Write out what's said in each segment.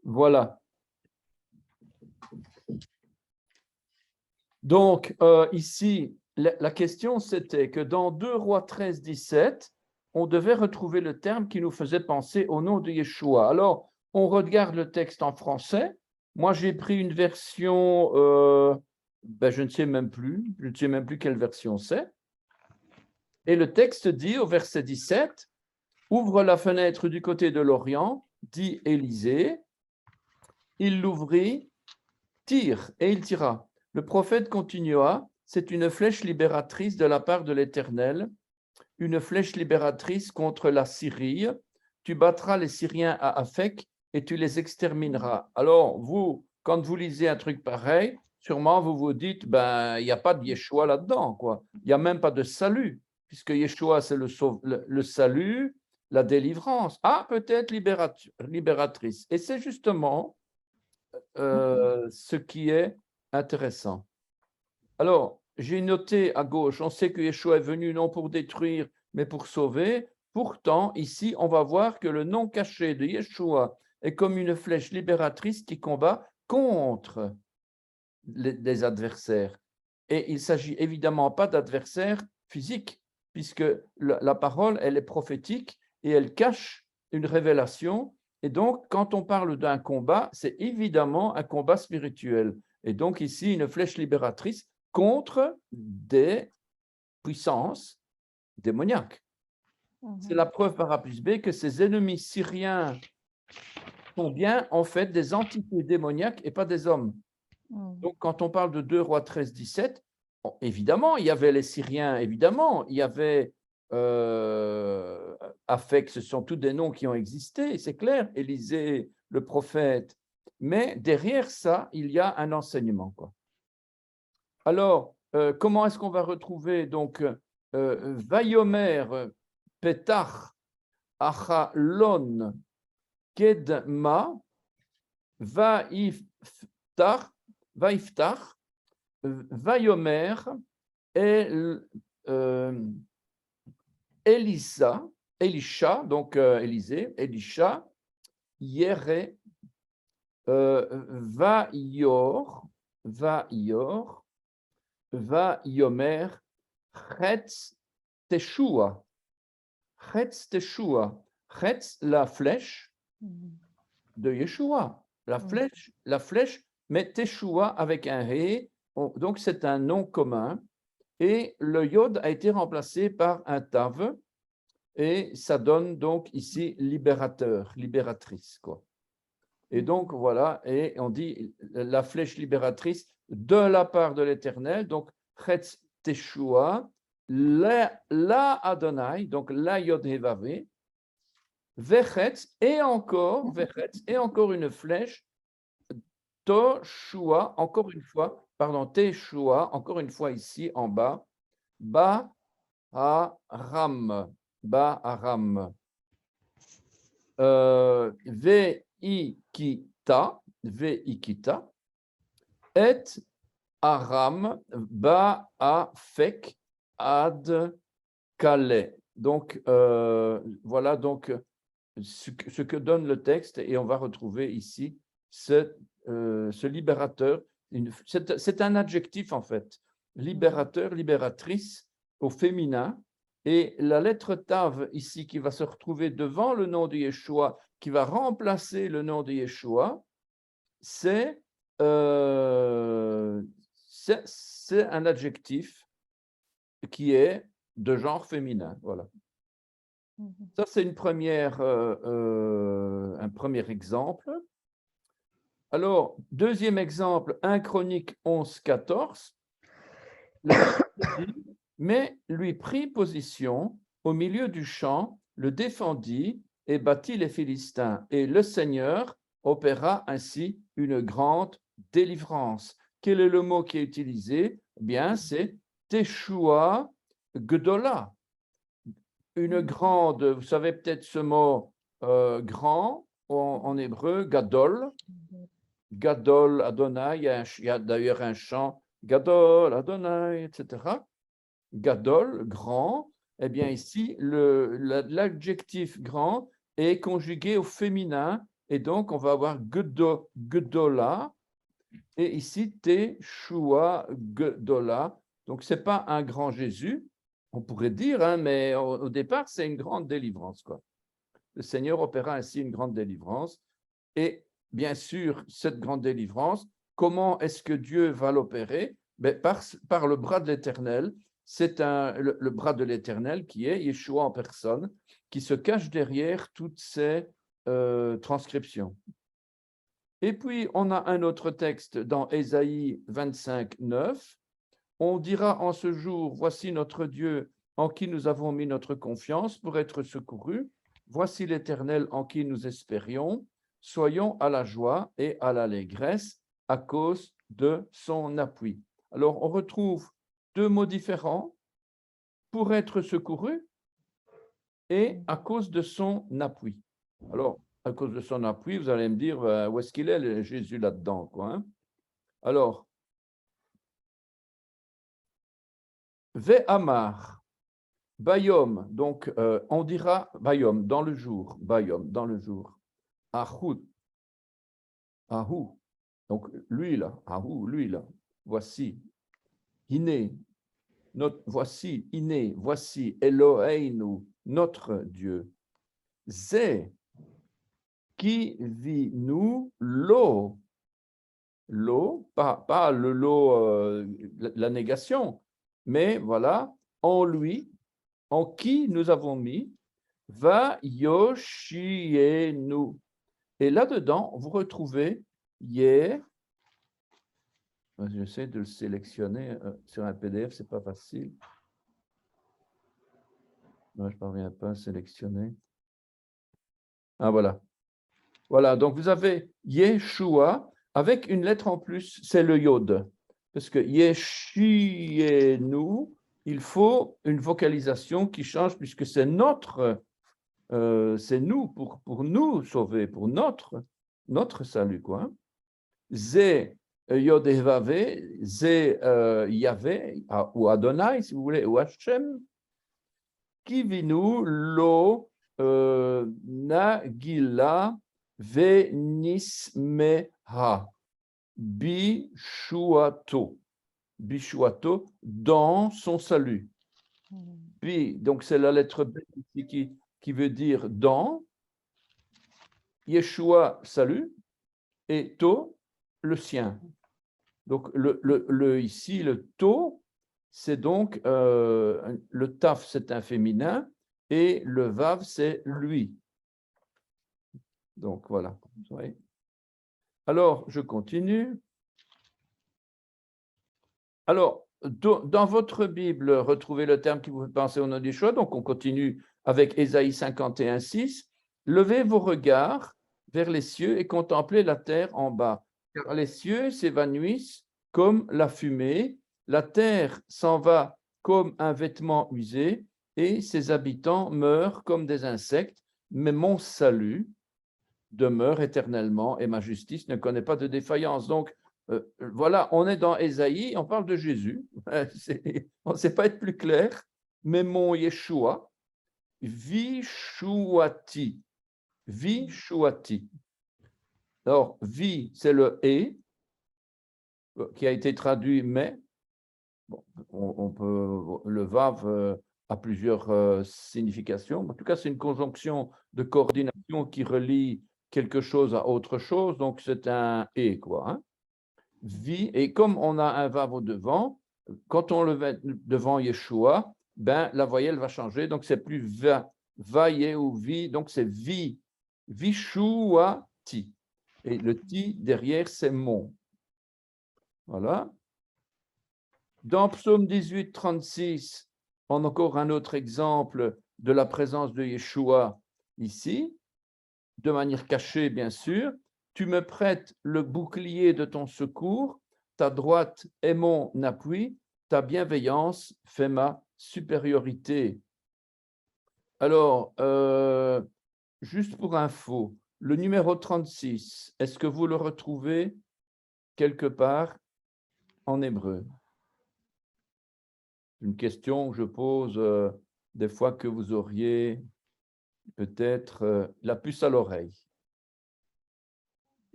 Voilà. Donc, ici, la question, c'était que dans 2 Rois 13, 17, on devait retrouver le terme qui nous faisait penser au nom de Yeshua. Alors, on regarde le texte en français. Moi, j'ai pris une version, je ne sais même plus quelle version c'est. Et le texte dit au verset 17, « Ouvre la fenêtre du côté de l'Orient, dit Élisée. Il l'ouvrit, tire, et il tira. Le prophète continua, c'est une flèche libératrice de la part de l'Éternel, une flèche libératrice contre la Syrie. Tu battras les Syriens à Aphek et tu les extermineras. » Alors, vous, quand vous lisez un truc pareil, sûrement vous vous dites, il n'y a pas de Yeshua là-dedans, quoi. Il n'y a même pas de salut, puisque Yeshua, c'est le salut, la délivrance. Ah, peut-être libératrice. Et c'est justement ce qui est intéressant. Alors, j'ai noté à gauche, on sait que Yeshua est venu non pour détruire, mais pour sauver. Pourtant, ici, on va voir que le nom caché de Yeshua est comme une flèche libératrice qui combat contre les adversaires. Et il ne s'agit évidemment pas d'adversaires physiques, puisque la parole, elle est prophétique et elle cache une révélation. Et donc, quand on parle d'un combat, c'est évidemment un combat spirituel. Et donc, ici, une flèche libératrice contre des puissances démoniaques. C'est la preuve par A plus B que ces ennemis syriens sont bien, en fait, des entités démoniaques et pas des hommes. Donc, quand on parle de 2 Rois 13, 17, évidemment, il y avait les Syriens, évidemment, il y avait Aphek, ce sont tous des noms qui ont existé, c'est clair, Élisée, le prophète, mais derrière ça, il y a un enseignement, quoi. Alors, comment est-ce qu'on va retrouver donc Vayomer Petach Achalon Kedma Vaiftach Vayomer Elisha, donc Élisée, Elisha, Yere, Vayor, Vayomer, Chetz Teshua, Chetz Teshua, Chetz, la flèche de Yeshua, la flèche, mais Teshua avec un He, donc c'est un nom commun, et le Yod a été remplacé par un Tav, et ça donne donc ici libérateur, libératrice, quoi. Et donc voilà, et on dit la flèche libératrice de la part de l'Éternel, donc Chetz Teshua, la Adonai, donc la Yod Hevave, Vechetz, et encore une flèche, Toshua, encore une fois, pardon, Teshua, encore une fois ici en bas, Ba-Aram, Veikita, et Aram, Ba-Afek, Ad Calais. Donc, voilà donc ce que donne le texte, et on va retrouver ici ce libérateur. C'est un adjectif en fait, libérateur, libératrice au féminin, et la lettre Tav ici qui va se retrouver devant le nom de Yeshua, qui va remplacer le nom de Yeshua, c'est un adjectif qui est de genre féminin. Voilà. Ça, c'est un premier exemple. Alors, deuxième exemple, 1 Chronique 11, 14. Mais lui prit position au milieu du champ, le défendit et battit les Philistins. Et le Seigneur opéra ainsi une grande délivrance. Quel est le mot qui est utilisé? Eh bien, c'est Teshua Gdola. Une grande, vous savez peut-être ce mot grand en hébreu, Gadol. Gadol Adonai, il y a d'ailleurs un chant, Gadol Adonai, etc. Gadol, grand, eh bien ici, l'adjectif grand est conjugué au féminin Et donc, on va avoir Gdola, et ici, Teshua Gdola. Donc, ce n'est pas un grand Jésus, on pourrait dire, hein, mais au départ, c'est une grande délivrance, quoi. Le Seigneur opéra ainsi une grande délivrance. Et bien sûr, cette grande délivrance, comment est-ce que Dieu va l'opérer? Par le bras de l'Éternel. C'est le bras de l'Éternel qui est Yeshua en personne, qui se cache derrière toutes ces transcriptions. Et puis, on a un autre texte dans Ésaïe 25, 9. On dira en ce jour, voici notre Dieu en qui nous avons mis notre confiance pour être secourus. Voici l'Éternel en qui nous espérions. Soyons à la joie et à l'allégresse à cause de son appui. Alors, on retrouve deux mots différents, pour être secouru et à cause de son appui. Alors, à cause de son appui, vous allez me dire, où est-ce qu'il est, Jésus, là-dedans, quoi, hein? Alors, Ve'amar, Bayom, donc on dira Bayom, dans le jour, Bayom, dans le jour. Ahud, Ahou, donc lui là, Ahou, lui là, voici, Iné, voici, Iné, voici, Eloheinu, notre Dieu. Zé, qui vit nous, l'eau, pas le lot, la négation, mais voilà, en lui, en qui nous avons mis, va Yoshienu. Et là-dedans, vous retrouvez Yé. J'essaie de le sélectionner sur un PDF, c'est pas facile. Non, je ne parviens pas à sélectionner. Ah, voilà. Voilà, donc vous avez Yeshua avec une lettre en plus, c'est le Yod. Parce que Yeshienu, il faut une vocalisation qui change puisque c'est notre, c'est nous, pour nous sauver, pour notre salut, quoi, hein. Zé Yod et Vavé, Zé Yahvé, ou Adonai, si vous voulez, ou Hachem, Kivinu lo Nagila Venismeha, Bishuato, Bishuato, dans son salut. Bi, donc c'est la lettre B qui veut dire dans, Yeshua, salut, et To, le sien. Donc, ici, le To, c'est donc, le Taf, c'est un féminin, et le Vav, c'est lui. Donc, voilà. Oui. Alors, je continue. Alors, dans votre Bible, retrouvez le terme qui vous fait penser au nom d'Yeshua. Donc, on continue avec Ésaïe 51, 6. Levez vos regards vers les cieux et contemplez la terre en bas. Car les cieux s'évanouissent comme la fumée, la terre s'en va comme un vêtement usé, et ses habitants meurent comme des insectes. Mais mon salut demeure éternellement et ma justice ne connaît pas de défaillance. Donc, voilà, on est dans Ésaïe, on parle de Jésus. On ne sait pas être plus clair, mais mon Yeshua, Vishuati, Vishuati. Alors, vi, c'est le et, qui a été traduit mais. Bon, on peut, le vav a plusieurs significations. En tout cas, c'est une conjonction de coordination qui relie quelque chose à autre chose. Donc, c'est un et, quoi, hein. Vi, et comme on a un vav au devant, quand on le met devant Yeshua, ben, la voyelle va changer. Donc, c'est plus va, ou vi. Donc, c'est vi, vishuati. Et le ti derrière, c'est mon. Voilà. Dans Psaume 18, 36, on a encore un autre exemple de la présence de Yeshua ici, de manière cachée, bien sûr. Tu me prêtes le bouclier de ton secours, ta droite est mon appui, ta bienveillance fait ma supériorité. Alors, juste pour info, le numéro 36, est-ce que vous le retrouvez quelque part en hébreu? Une question que je pose des fois que vous auriez peut-être la puce à l'oreille.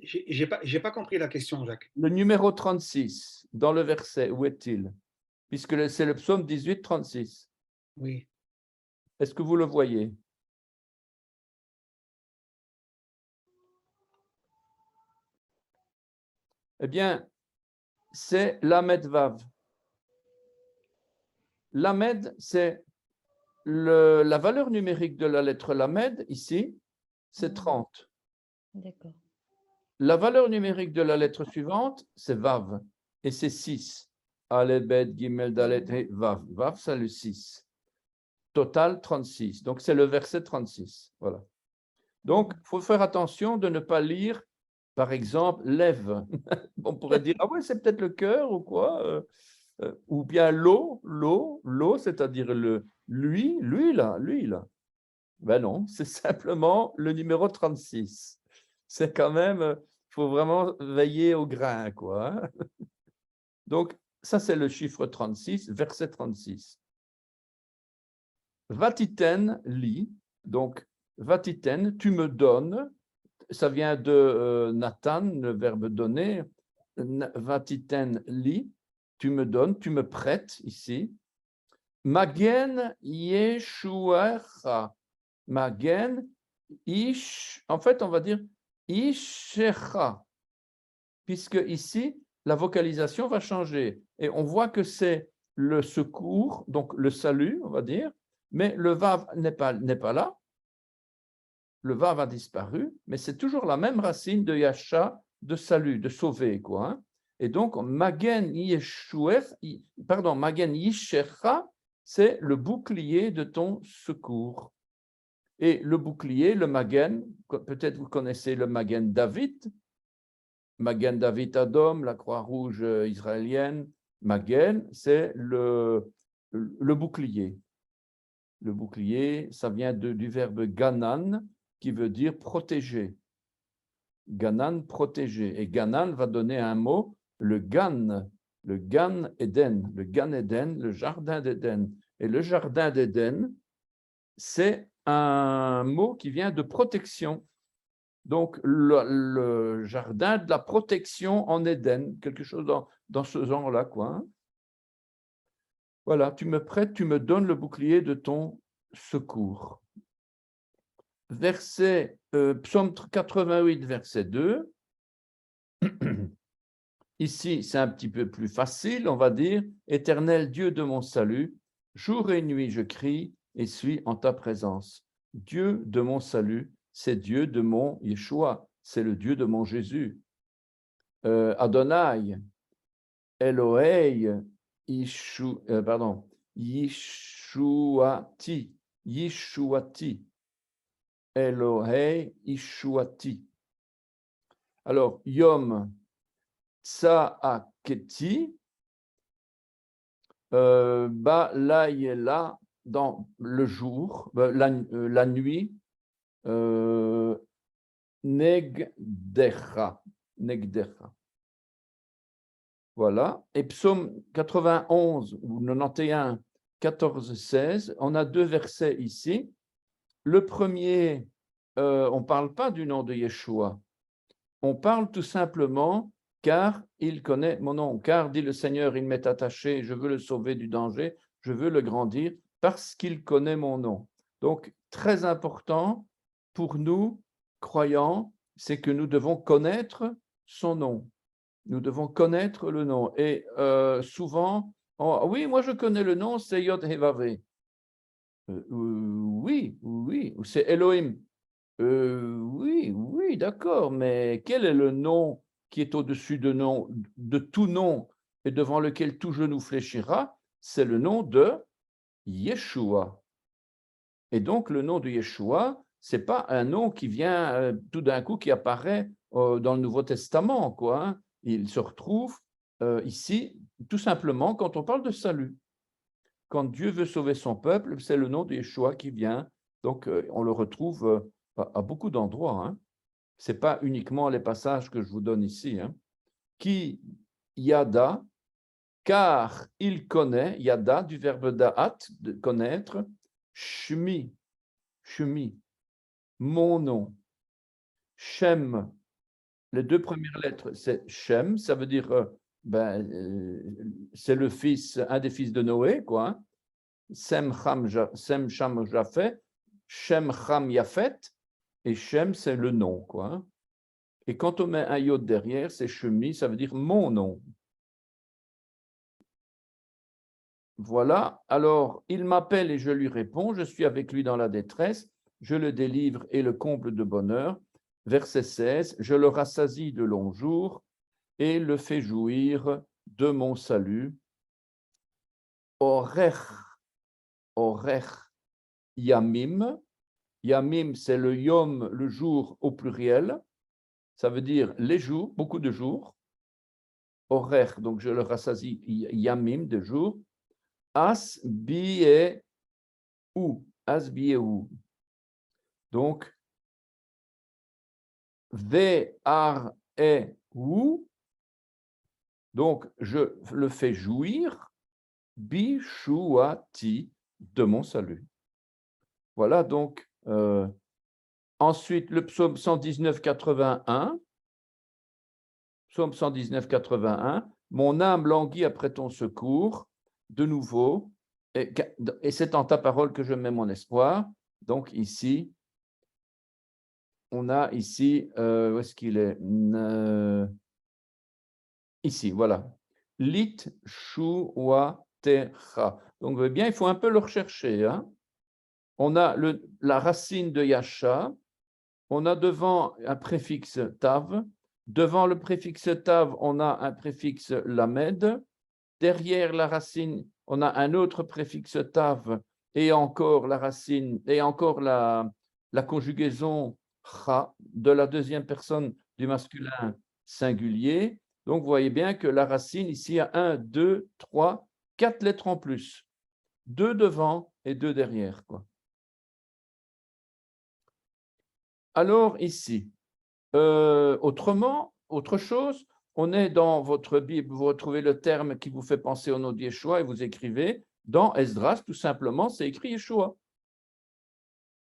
J'ai pas compris la question, Jacques. Le numéro 36, dans le verset, où est-il? Puisque c'est le psaume 18, 36. Oui. Est-ce que vous le voyez? Eh bien, c'est Lamed Vav. Lamed, c'est la valeur numérique de la lettre Lamed, ici, c'est 30. D'accord. La valeur numérique de la lettre suivante, c'est Vav, et c'est 6. Aleph, Bet, Gimel, Dalet, He, Vav. Vav, c'est le 6. Total, 36. Donc, c'est le verset 36. Voilà. Donc, il faut faire attention de ne pas lire, par exemple, lève. On pourrait dire, ah ouais, c'est peut-être le cœur ou quoi, ou bien l'eau, c'est-à-dire lui là. Ben non, c'est simplement le numéro 36. C'est quand même, il faut vraiment veiller au grain, quoi, hein. Donc, ça, c'est le chiffre 36, verset 36. Vatiten li, donc, vatiten, tu me donnes, ça vient de Nathan, le verbe donner, vatiten li, tu me donnes, tu me prêtes ici. Magen Yeshuacha. Magen Ish, en fait, on va dire Ishecha, puisque ici, la vocalisation va changer. Et on voit que c'est le secours, donc le salut, on va dire, mais le Vav n'est pas là. Le Vav a disparu, mais c'est toujours la même racine de Yasha, de salut, de sauver, quoi, hein. Et donc, Magen Yishecha, c'est le bouclier de ton secours. Et le bouclier, le Magen, peut-être vous connaissez le Magen David Adom, la Croix-Rouge israélienne. Magen, c'est le bouclier. Le bouclier, ça vient du verbe ganan, qui veut dire protéger. Ganan, protéger. Et ganan va donner un mot, le Gan Eden, le jardin d'Éden. Et le jardin d'Éden, c'est un mot qui vient de protection. Donc, le jardin de la protection en Éden, quelque chose dans ce genre-là, quoi, hein. Voilà, tu me prêtes, tu me donnes le bouclier de ton secours. Verset, psaume 88, verset 2. Ici, c'est un petit peu plus facile, on va dire. Éternel Dieu de mon salut, jour et nuit je crie et suis en ta présence. Dieu de mon salut, c'est Dieu de mon Yeshua, c'est le Dieu de mon Jésus. Adonai, Elohei, Yishuati, Elohei, Yishuati. Alors, Yom Tsaaketi, Balayela, dans le jour, la nuit, Negdecha. Voilà. Et psaume 91 ou 91, 14, 16, on a deux versets ici. Le premier, on ne parle pas du nom de Yeshua. On parle tout simplement car il connaît mon nom. Car, dit le Seigneur, il m'est attaché, je veux le sauver du danger, je veux le grandir parce qu'il connaît mon nom. Donc, très important pour nous, croyants, c'est que nous devons connaître son nom. Nous devons connaître le nom. Et souvent, oui, moi je connais le nom, c'est Yod Hevavé. Oui, c'est Elohim. Oui, d'accord, mais quel est le nom qui est au-dessus de tout nom et devant lequel tout genou fléchira? C'est le nom de Yeshua. Et donc, le nom de Yeshua, ce n'est pas un nom qui vient tout d'un coup, qui apparaît dans le Nouveau Testament, quoi, hein. Il se retrouve ici, tout simplement, quand on parle de salut. Quand Dieu veut sauver son peuple, c'est le nom de Yeshua qui vient. Donc, on le retrouve à beaucoup d'endroits, hein. Ce n'est pas uniquement les passages que je vous donne ici, hein. Qui yada, car il connaît, yada, du verbe da'at, de connaître, shmi, mon nom, Shem, Les deux premières lettres, c'est Shem, ça veut dire, c'est le fils, un des fils de Noé, quoi. Hein. Sem, Cham, Japhet, Shem, Cham, Yafet, et Shem, c'est le nom, quoi. Hein. Et quand on met un yod derrière, c'est Shemi, ça veut dire mon nom. Voilà, alors il m'appelle et je lui réponds, je suis avec lui dans la détresse, je le délivre et le comble de bonheur. Verset 16, je le rassasie de longs jours et le fais jouir de mon salut. Orech, orech, yamim. Yamim, c'est le yom, le jour au pluriel. Ça veut dire les jours, beaucoup de jours. Orech, donc je le rassasie, yamim, de jours. As bié ou, as bié ou. Donc, ve ar e ou. Donc, je le fais jouir, bishuati, de mon salut. Voilà donc. Ensuite, le psaume 119, 81. Psaume 119, 81. Mon âme languit après ton secours, de nouveau, et c'est en ta parole que je mets mon espoir. Donc ici, on a ici, où est-ce qu'il est, ici, voilà. Lit shuwa techa. Donc, vous voyez bien, il faut un peu le rechercher. Hein. On a la racine de yasha, on a devant un préfixe tav. Devant le préfixe tav, on a un préfixe lamed. Derrière la racine, on a un autre préfixe tav et encore la racine et encore la conjugaison cha de la deuxième personne du masculin singulier. Donc, vous voyez bien que la racine ici a 1, 2, 3, 4 lettres en plus. 2 devant et 2 derrière, quoi. Alors ici, autrement, autre chose, on est dans votre Bible, vous retrouvez le terme qui vous fait penser au nom de Yeshua et vous écrivez, dans Esdras, tout simplement, c'est écrit Yeshua.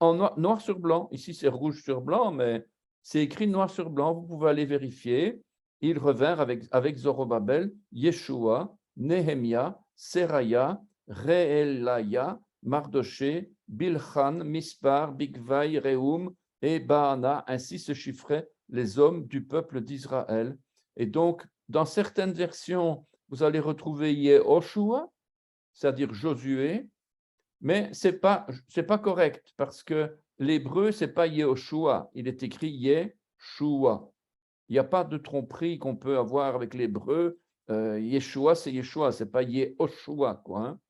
En noir sur blanc, ici c'est rouge sur blanc, mais c'est écrit noir sur blanc, vous pouvez aller vérifier. Ils revinrent avec Zorobabel, Yeshua, Nehemia, Seraya, Reelaya, Mardoché, Bilchan, Mispar, Bigvai, Reum et Baana, ainsi se chiffraient les hommes du peuple d'Israël. Et donc, dans certaines versions, vous allez retrouver Yehoshua, c'est-à-dire Josué, mais ce n'est pas correct parce que l'hébreu, ce n'est pas Yehoshua, il est écrit Yeshua. Il n'y a pas de tromperie qu'on peut avoir avec l'hébreu. Yeshua, c'est Yeshua, ce n'est pas Yehoshua, quoi. Hein.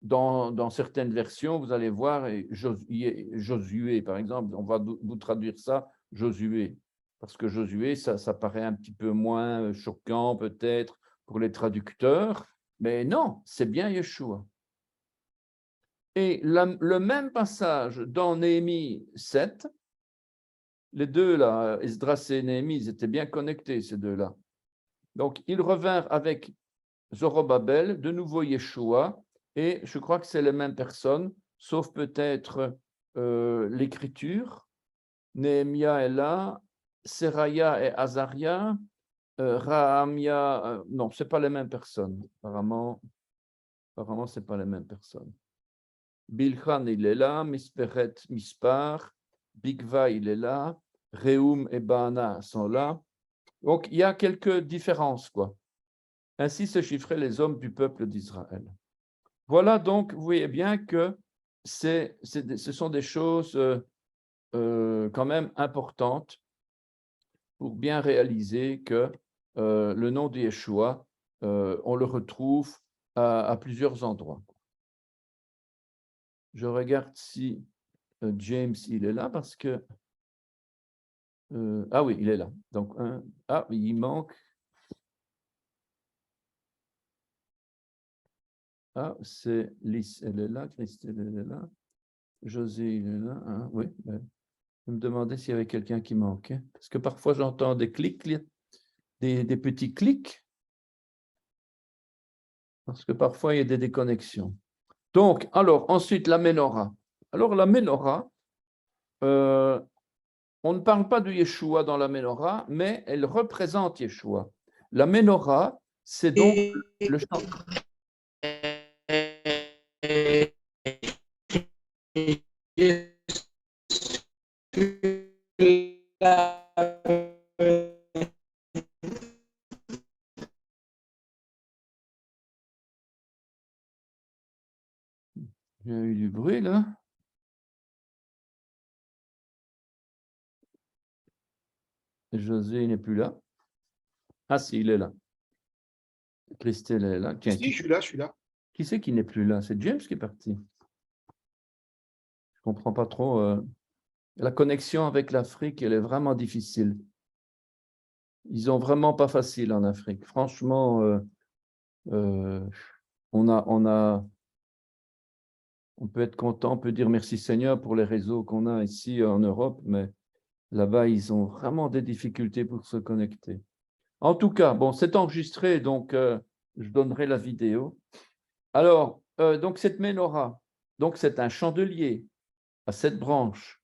Dans certaines versions, vous allez voir Josué, par exemple, on va vous traduire ça, Josué, parce que Josué, ça paraît un petit peu moins choquant peut-être pour les traducteurs, mais non, c'est bien Yeshua. Et le même passage dans Néhémie 7, les deux là, Esdras et Néhémie, ils étaient bien connectés, ces deux-là. Donc, ils revinrent avec Zorobabel, de nouveau Yeshua, et je crois que c'est les mêmes personnes, sauf peut-être l'écriture. Néhémia est là, Seraya et Azaria, Rahamia, non, ce n'est pas les mêmes personnes. Apparemment, ce n'est pas les mêmes personnes. Bilchan, il est là, Misperet, Mispar, Bigva, il est là, Reum et Baana sont là. Donc, il y a quelques différences, quoi. Ainsi se chiffraient les hommes du peuple d'Israël. Voilà donc, vous voyez bien que ce sont des choses quand même importantes pour bien réaliser que le nom de Yeshua, on le retrouve à plusieurs endroits. Je regarde si James, il est là parce que... ah oui, il est là. Donc, il manque... Ah, c'est Lys, elle est là, Christelle, elle est là. José, il est là. Hein, oui, je me demandais s'il y avait quelqu'un qui manquait. Parce que parfois, j'entends des clics, des petits clics. Parce que parfois, il y a des déconnexions. Donc, alors, ensuite, la menorah. Alors, la menorah, on ne parle pas de Yeshua dans la Ménorah, mais elle représente Yeshua. La Ménorah, c'est donc le chant. Il y a eu du bruit là. José n'est plus là. Ah si, il est là. Christelle est là. Tiens, Si, je suis là. qui c'est qui n'est plus là? C'est James qui est parti. Je ne comprends pas trop. La connexion avec l'Afrique, elle est vraiment difficile. Ils ont vraiment pas facile en Afrique. Franchement, on peut être content, on peut dire merci Seigneur pour les réseaux qu'on a ici en Europe, mais là-bas, ils ont vraiment des difficultés pour se connecter. En tout cas, bon, c'est enregistré, donc je donnerai la vidéo. Alors, donc cette menorah, donc c'est un chandelier à 7 branches.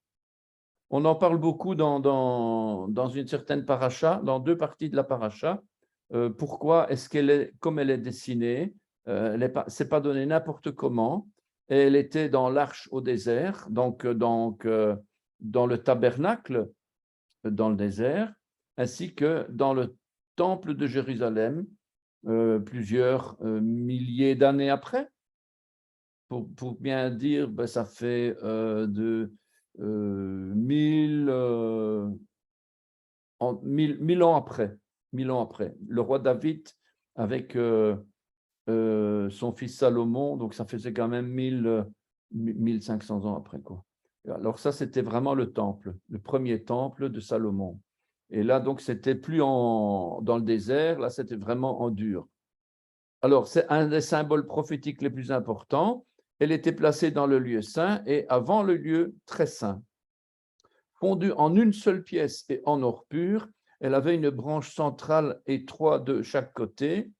On en parle beaucoup dans une certaine paracha, dans 2 parties de la paracha. Pourquoi est-ce qu'elle est comme elle est dessinée? C'est pas donné n'importe comment. Et elle était dans l'arche au désert, donc dans le tabernacle dans le désert, ainsi que dans le temple de Jérusalem, plusieurs milliers d'années après. Pour bien dire, ben, ça fait de 1000 ans après. 1000 ans après. Le roi David, avec son fils Salomon, donc ça faisait quand même 1500 ans après, quoi. Alors ça, c'était vraiment le temple, le premier temple de Salomon. Et là, donc, c'était plus dans le désert, là, c'était vraiment en dur. Alors, c'est un des symboles prophétiques les plus importants. Elle était placée dans le lieu saint et avant le lieu très saint. Fondue en une seule pièce et en or pur, elle avait une branche centrale et 3 de chaque côté.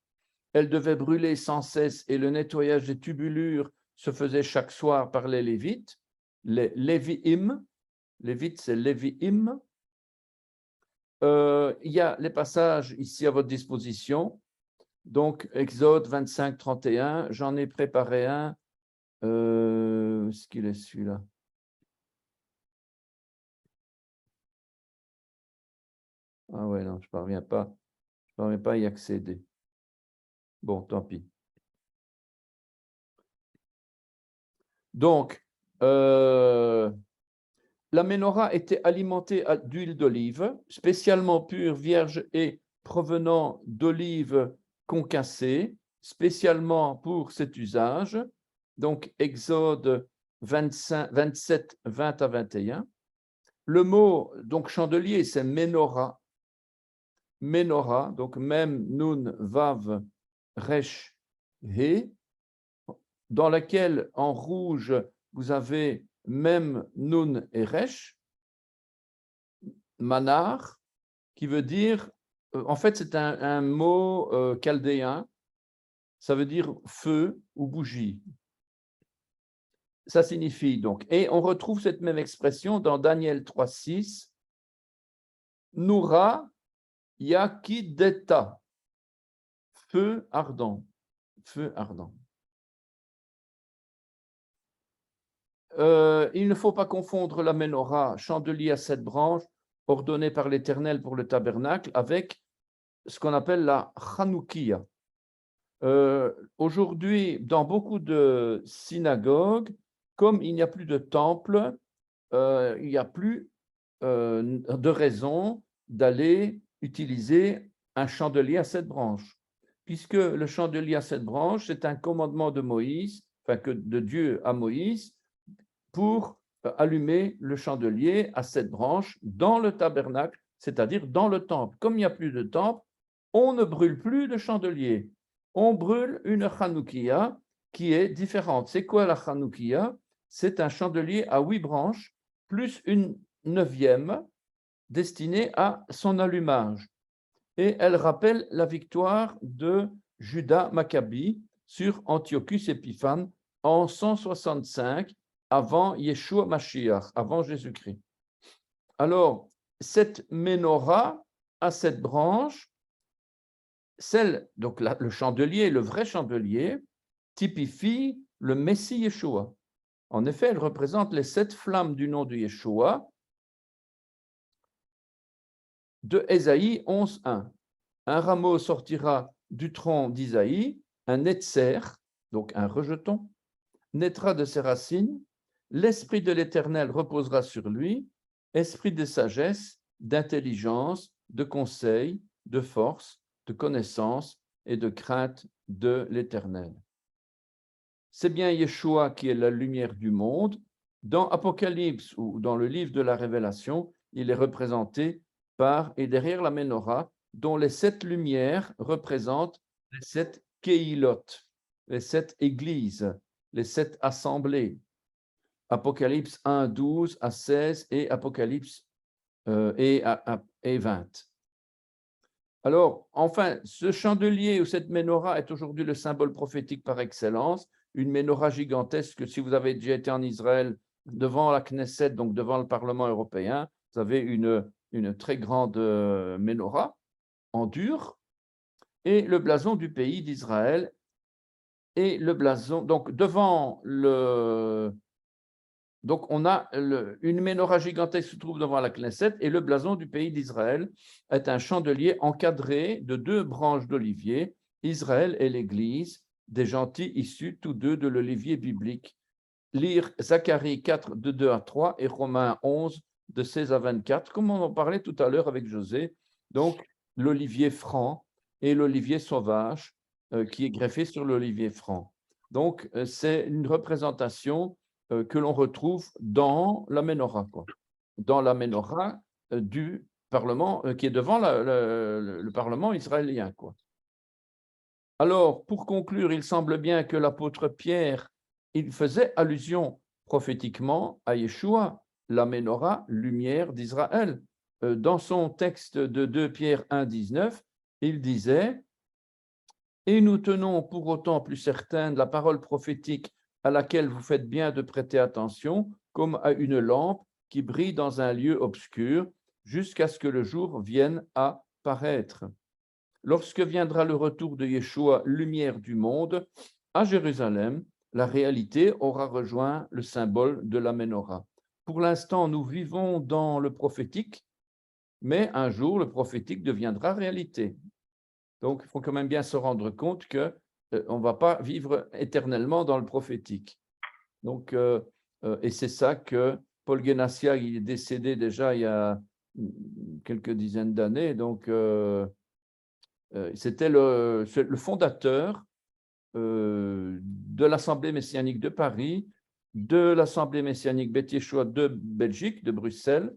Elle devait brûler sans cesse et le nettoyage des tubulures se faisait chaque soir par les Lévites. Les Lévi'im, Lévites, c'est Lévi'im. Il y a les passages ici à votre disposition. Donc, Exode 25, 31, j'en ai préparé un. Est-ce qu'il est celui-là? Ah ouais, non, je ne parviens pas à y accéder. Bon, tant pis. Donc, la menorah était alimentée d'huile d'olive, spécialement pure, vierge et provenant d'olives concassées, spécialement pour cet usage. Donc, Exode 25, 27, 20 à 21. Le mot, donc chandelier, c'est menorah. Menorah, donc même nun, vav, resh, he, dans laquelle en rouge, vous avez même nun et resh, manar, qui veut dire, en fait, c'est un mot chaldéen, ça veut dire feu ou bougie. Ça signifie donc, et on retrouve cette même expression dans Daniel 3,6, Noura Yakideta, feu ardent, feu ardent. Il ne faut pas confondre la menorah, chandelier à 7 branches, ordonné par l'Éternel pour le tabernacle, avec ce qu'on appelle la Chanoukia. Aujourd'hui, dans beaucoup de synagogues, comme il n'y a plus de temple, il n'y a plus de raison d'aller utiliser un chandelier à 7 branches, puisque le chandelier à 7 branches, c'est un commandement de Moïse, enfin que de Dieu à Moïse, pour allumer le chandelier à 7 branches dans le tabernacle, c'est-à-dire dans le temple. Comme il n'y a plus de temple, on ne brûle plus de chandelier. On brûle une chanoukia qui est différente. C'est quoi la chanoukia? C'est un chandelier à 8 branches, plus une 9e destinée à son allumage. Et elle rappelle la victoire de Judas Maccabi sur Antiochus Épiphane en 165 avant Yeshua Mashiach, avant Jésus-Christ. Alors, cette menorah a cette branche, donc le chandelier, le vrai chandelier, typifie le Messie Yeshua. En effet, elle représente les 7 flammes du nom de Yeshua de Ésaïe 11.1. Un rameau sortira du tronc d'Isaïe, un netzer, donc un rejeton, naîtra de ses racines, l'Esprit de l'Éternel reposera sur lui, esprit de sagesse, d'intelligence, de conseil, de force, de connaissance et de crainte de l'Éternel. C'est bien Yeshua qui est la lumière du monde. Dans Apocalypse ou dans le livre de la Révélation, il est représenté par et derrière la menorah, dont les 7 lumières représentent les 7 keilot, les 7 églises, les 7 assemblées. Apocalypse 1, 12 à 16 et Apocalypse et 20. Alors, enfin, ce chandelier ou cette menorah est aujourd'hui le symbole prophétique par excellence, une menorah gigantesque. Si vous avez déjà été en Israël, devant la Knesset, donc devant le Parlement européen, vous avez une très grande menorah en dur, et le blason du pays d'Israël, et le blason, donc devant le... Donc, on a une menorah gigantesque qui se trouve devant la Knesset et le blason du pays d'Israël est un chandelier encadré de 2 branches d'olivier, Israël et l'Église, des gentils issus tous deux de l'olivier biblique. Lire Zacharie 4, de 2 à 3 et Romains 11, de 16 à 24, comme on en parlait tout à l'heure avec José. Donc, l'olivier franc et l'olivier sauvage qui est greffé sur l'olivier franc. Donc, c'est une représentation que l'on retrouve dans la menorah, quoi. Dans la menorah du Parlement, qui est devant le Parlement israélien, quoi. Alors, pour conclure, il semble bien que l'apôtre Pierre, il faisait allusion prophétiquement à Yeshua, la menorah, lumière d'Israël. Dans son texte de 2 Pierre 1, 19, il disait « Et nous tenons pour autant plus certaine la parole prophétique à laquelle vous faites bien de prêter attention, comme à une lampe qui brille dans un lieu obscur, jusqu'à ce que le jour vienne à paraître. Lorsque viendra le retour de Yeshua, lumière du monde, à Jérusalem, la réalité aura rejoint le symbole de la menorah. Pour l'instant, nous vivons dans le prophétique, mais un jour, le prophétique deviendra réalité. Donc, il faut quand même bien se rendre compte qu'on ne va pas vivre éternellement dans le prophétique. Donc, et c'est ça que Paul Guénassia, il est décédé déjà il y a quelques dizaines d'années, donc c'était le fondateur de l'Assemblée messianique de Paris, de l'Assemblée messianique Beth Yeshua de Belgique, de Bruxelles,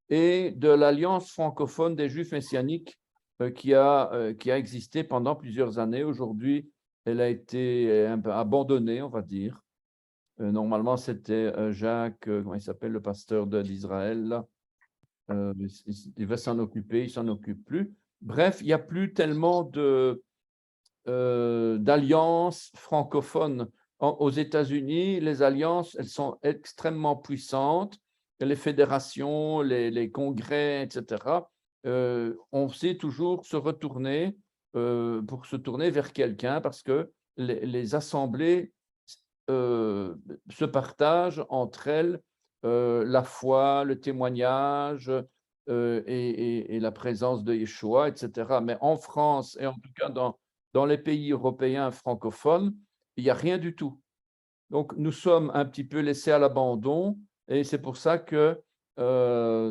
et de l'Alliance francophone des Juifs messianiques qui a existé pendant plusieurs années. Aujourd'hui, elle a été un peu abandonnée, on va dire. Normalement, c'était Jacques, comment il s'appelle, le pasteur d'Israël. Il va s'en occuper, il ne s'en occupe plus. Bref, il n'y a plus tellement d'alliances francophones. Aux États-Unis, les alliances, elles sont extrêmement puissantes. Les fédérations, les congrès, etc. On sait toujours se retourner pour se tourner vers quelqu'un parce que les assemblées se partagent entre elles la foi, le témoignage et la présence de Yeshua, etc. Mais en France, et en tout cas dans les pays européens francophones, il n'y a rien du tout. Donc, nous sommes un petit peu laissés à l'abandon et c'est pour ça que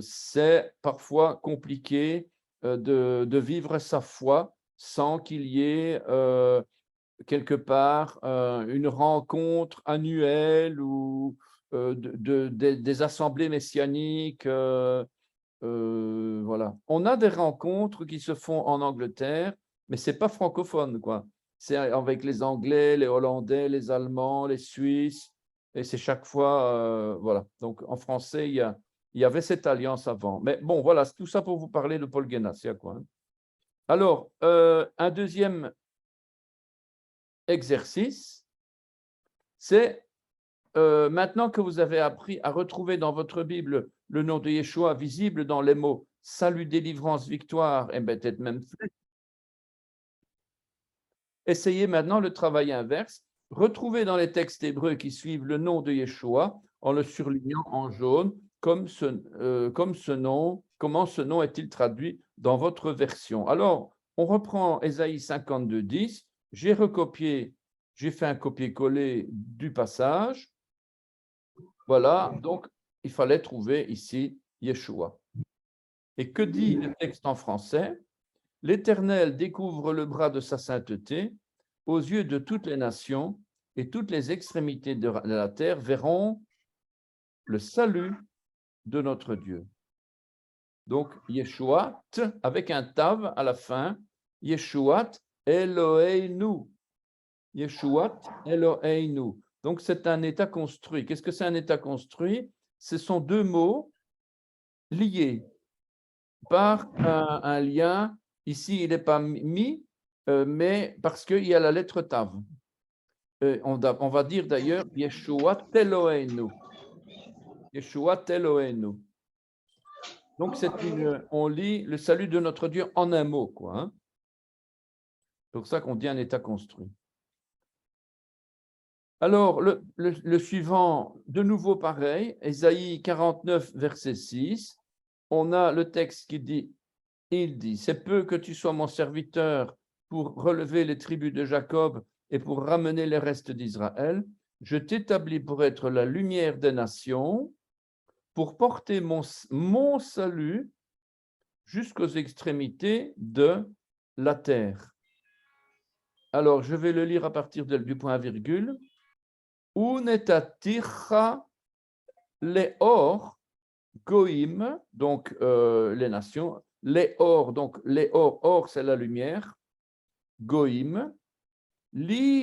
c'est parfois compliqué de vivre sa foi sans qu'il y ait quelque part une rencontre annuelle ou des assemblées messianiques. Voilà. On a des rencontres qui se font en Angleterre, mais ce n'est pas francophone, quoi. C'est avec les Anglais, les Hollandais, les Allemands, les Suisses, et c'est chaque fois, voilà. Donc, en français, il y avait cette alliance avant. Mais bon, voilà, c'est tout ça pour vous parler de Paul Guénassia, quoi. Alors, un deuxième exercice, c'est maintenant que vous avez appris à retrouver dans votre Bible le nom de Yeshua visible dans les mots salut, délivrance, victoire, et peut-être même essayez maintenant le travail inverse. Retrouvez dans les textes hébreux qui suivent le nom de Yeshua en le surlignant en jaune, comment ce nom est-il traduit dans votre version. Alors, on reprend Ésaïe 52, 10. J'ai fait un copier-coller du passage. Voilà, donc il fallait trouver ici Yeshua. Et que dit le texte en français? L'Éternel découvre le bras de sa sainteté aux yeux de toutes les nations, et toutes les extrémités de la terre verront le salut de notre Dieu. Donc, Yeshua, avec un tav à la fin, Yeshuat Eloheinu. Yeshuat Eloheinu. Donc, c'est un état construit. Qu'est-ce que c'est un état construit? Ce sont deux mots liés par un lien. Ici, il n'est pas mis, mais parce qu'il y a la lettre Tav. On va dire d'ailleurs Yeshua Eloheinu. Yeshua Eloheinu. Donc, on lit le salut de notre Dieu en un mot, quoi. Hein. C'est pour ça qu'on dit un état construit. Alors, le suivant, de nouveau pareil, Ésaïe 49, verset 6, on a le texte qui dit, il dit, c'est peu que tu sois mon serviteur pour relever les tribus de Jacob et pour ramener les restes d'Israël. Je t'établis pour être la lumière des nations, pour porter mon salut jusqu'aux extrémités de la terre. Alors, je vais le lire à partir du point virgule. Unetaticha leor goïm, donc les nations. Leor, donc leor, or c'est la lumière. Goïm. Liriot,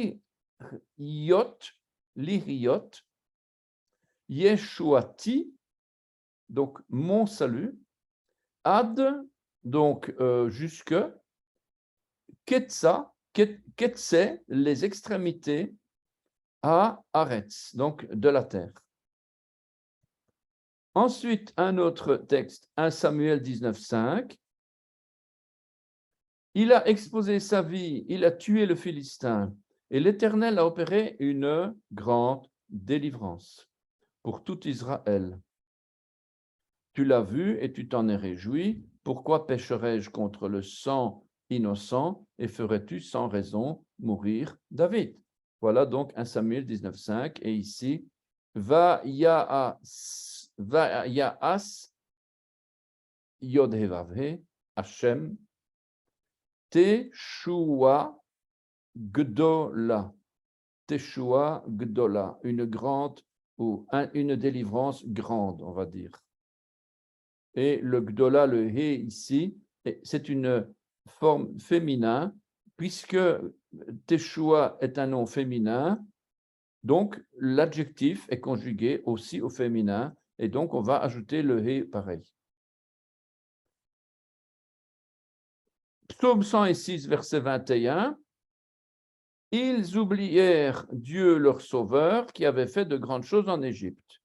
Yeshuati, donc mon salut. Ad, donc jusque. Ketsa, Ketse, les extrémités, à Aretz, donc de la terre. Ensuite, un autre texte, 1 Samuel 19, 5. Il a exposé sa vie, il a tué le Philistin, et l'Éternel a opéré une grande délivrance pour tout Israël. Tu l'as vu et tu t'en es réjoui. Pourquoi pécherais-je contre le sang innocent et ferais-tu sans raison mourir David? Voilà donc 1 Samuel 19, 5. Et ici, Va'ya'as Yod-Hevavhe Hashem Teshua Gdola. Teshua Gdola, une grande ou une délivrance grande, on va dire. Et le Gdola, le He ici, c'est une forme féminin, puisque Teshua est un nom féminin, donc l'adjectif est conjugué aussi au féminin, et donc on va ajouter le He pareil. Psaume 106, verset 21. Ils oublièrent Dieu leur sauveur qui avait fait de grandes choses en Égypte.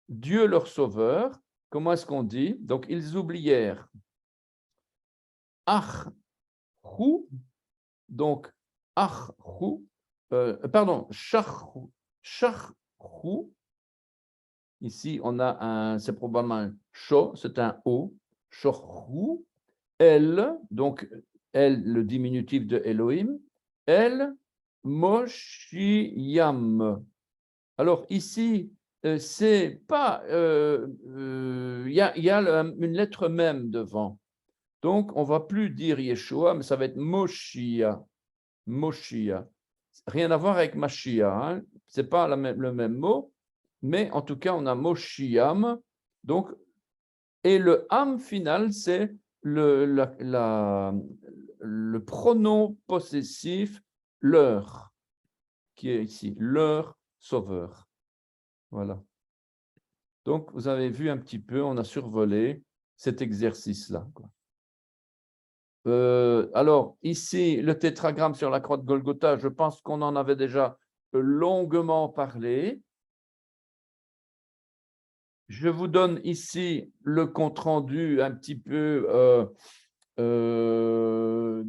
Dieu leur sauveur, comment est-ce qu'on dit? Donc ils oublièrent Achou, donc Achou, pardon, Chachou. Ici, on a c'est probablement un Cho, c'est un O, Chachou. Elle, donc elle, le diminutif de Elohim, elle, Moshiam. Alors ici, c'est pas, il y a une lettre même devant. Donc, on ne va plus dire Yeshua, mais ça va être Moshia. Moshia. Rien à voir avec Mashia. Hein? Ce n'est pas le même mot, mais en tout cas, on a Moshiam. Donc, et le Am final, c'est le pronom possessif leur, qui est ici, leur sauveur. Voilà. Donc, vous avez vu un petit peu, on a survolé cet exercice-là. Alors, ici, le tétragramme sur la croix de Golgotha, je pense qu'on en avait déjà longuement parlé. Je vous donne ici le compte-rendu un petit peu de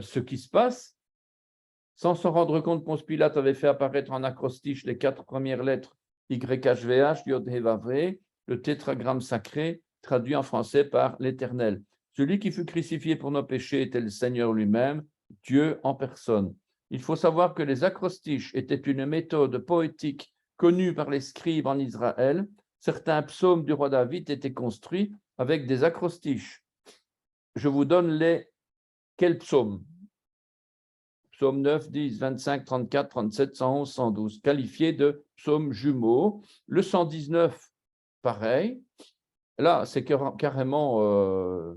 ce qui se passe. Sans s'en rendre compte, Ponce Pilate avait fait apparaître en acrostiche les 4 premières lettres YHVH, Yod He Vav He, le tétragramme sacré, traduit en français par l'Éternel. Celui qui fut crucifié pour nos péchés était le Seigneur lui-même, Dieu en personne. Il faut savoir que les acrostiches étaient une méthode poétique connue par les scribes en Israël. Certains psaumes du roi David étaient construits avec des acrostiches. Je vous donne quels psaumes? Psaume 9, 10, 25, 34, 37, 111, 112, qualifiés de psaumes jumeaux. Le 119, pareil. Là, c'est carrément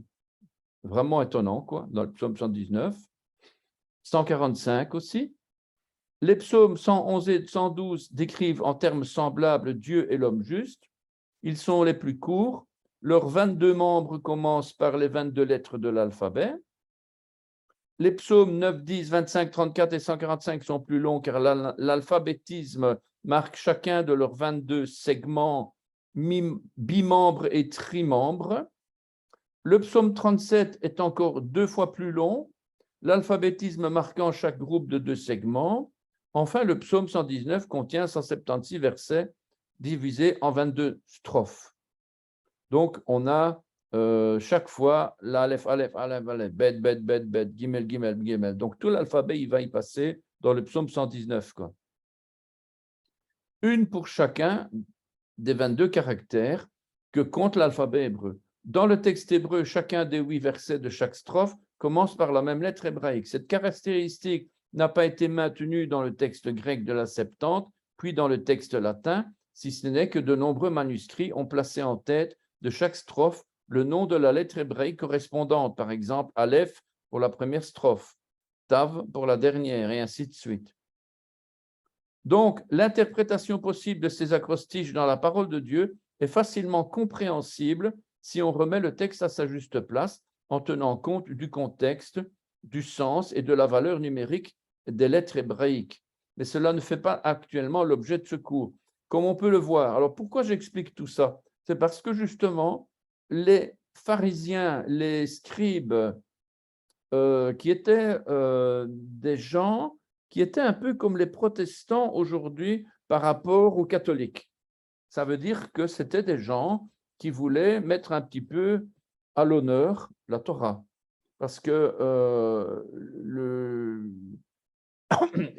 vraiment étonnant, quoi, dans le psaume 119. 145 aussi. Les psaumes 111 et 112 décrivent en termes semblables Dieu et l'homme juste. Ils sont les plus courts. Leurs 22 membres commencent par les 22 lettres de l'alphabet. Les psaumes 9, 10, 25, 34 et 145 sont plus longs car l'alphabétisme marque chacun de leurs 22 segments bimembres et trimembres. Le psaume 37 est encore 2 fois plus long, l'alphabétisme marquant chaque groupe de 2 segments. Enfin, le psaume 119 contient 176 versets divisés en 22 strophes. Donc, on a chaque fois l'Aleph, Aleph, Aleph, Aleph, Bet, Bet, Bet, Bet, Gimel, Gimel, Gimel. Donc, tout l'alphabet, il va y passer dans le psaume 119, quoi. Une pour chacun des 22 caractères que compte l'alphabet hébreu. Dans le texte hébreu, chacun des 8 versets de chaque strophe commence par la même lettre hébraïque. Cette caractéristique n'a pas été maintenue dans le texte grec de la Septante, puis dans le texte latin, si ce n'est que de nombreux manuscrits ont placé en tête de chaque strophe le nom de la lettre hébraïque correspondante, par exemple Aleph pour la première strophe, Tav pour la dernière, et ainsi de suite. Donc, l'interprétation possible de ces acrostiches dans la parole de Dieu est facilement compréhensible si on remet le texte à sa juste place en tenant compte du contexte, du sens et de la valeur numérique des lettres hébraïques. Mais cela ne fait pas actuellement l'objet de ce cours, comme on peut le voir. Alors, pourquoi j'explique tout ça? C'est parce que justement, les pharisiens, les scribes, qui étaient des gens qui étaient un peu comme les protestants aujourd'hui par rapport aux catholiques. Ça veut dire que c'était des gens qui voulaient mettre un petit peu à l'honneur la Torah. Parce que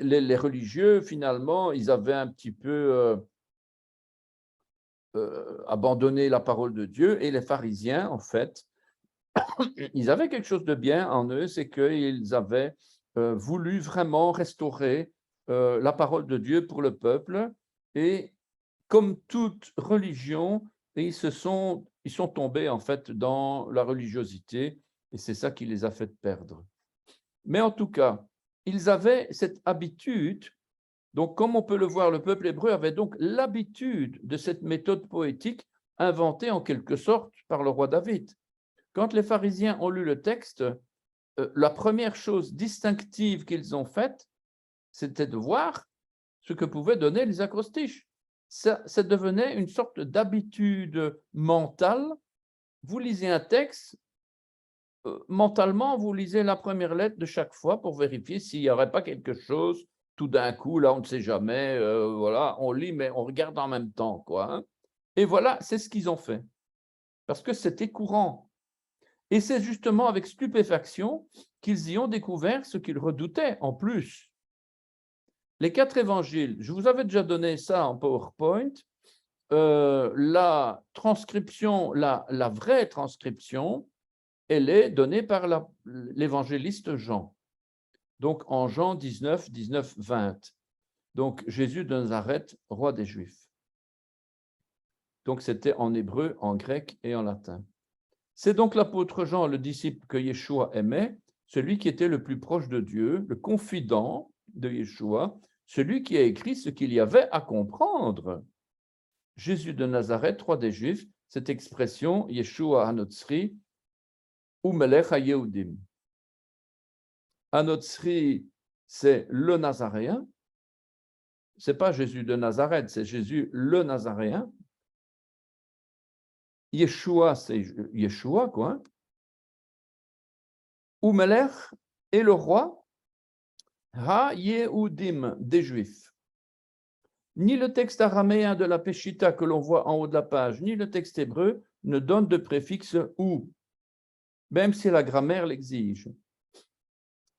les religieux, finalement, ils avaient un petit peu abandonné la parole de Dieu, et les pharisiens, en fait, ils avaient quelque chose de bien en eux, c'est qu'ils avaient voulu vraiment restaurer la parole de Dieu pour le peuple, et comme toute religion, ils sont tombés en fait dans la religiosité, et c'est ça qui les a fait perdre. Mais en tout cas, ils avaient cette habitude, donc comme on peut le voir, le peuple hébreu avait donc l'habitude de cette méthode poétique inventée en quelque sorte par le roi David. Quand les pharisiens ont lu le texte, la première chose distinctive qu'ils ont faite, c'était de voir ce que pouvaient donner les acrostiches. Ça devenait une sorte d'habitude mentale. Vous lisez un texte, mentalement, vous lisez la première lettre de chaque fois pour vérifier s'il n'y aurait pas quelque chose, tout d'un coup, là, on ne sait jamais, voilà, on lit, mais on regarde en même temps, quoi. Hein. Et voilà, c'est ce qu'ils ont fait, parce que c'était courant. Et c'est justement avec stupéfaction qu'ils y ont découvert ce qu'ils redoutaient en plus. Les 4 évangiles, je vous avais déjà donné ça en PowerPoint, la transcription, la vraie transcription, elle est donnée par l'évangéliste Jean. Donc en Jean 19, 19, 20. Donc Jésus de Nazareth, roi des Juifs. Donc c'était en hébreu, en grec et en latin. C'est donc l'apôtre Jean, le disciple que Yeshua aimait, celui qui était le plus proche de Dieu, le confident de Yeshua, celui qui a écrit ce qu'il y avait à comprendre. Jésus de Nazareth, roi des Juifs, cette expression, Yeshua Hanotzri, ou Melech HaYehudim. Hanotzri, c'est le Nazaréen. Ce n'est pas Jésus de Nazareth, c'est Jésus le Nazaréen. Yeshua, c'est Yeshua, quoi. Hein. Ou Melech est le roi, Ha Yehudim, des Juifs. Ni le texte araméen de la Peshitta que l'on voit en haut de la page, ni le texte hébreu ne donnent de préfixe ou, même si la grammaire l'exige.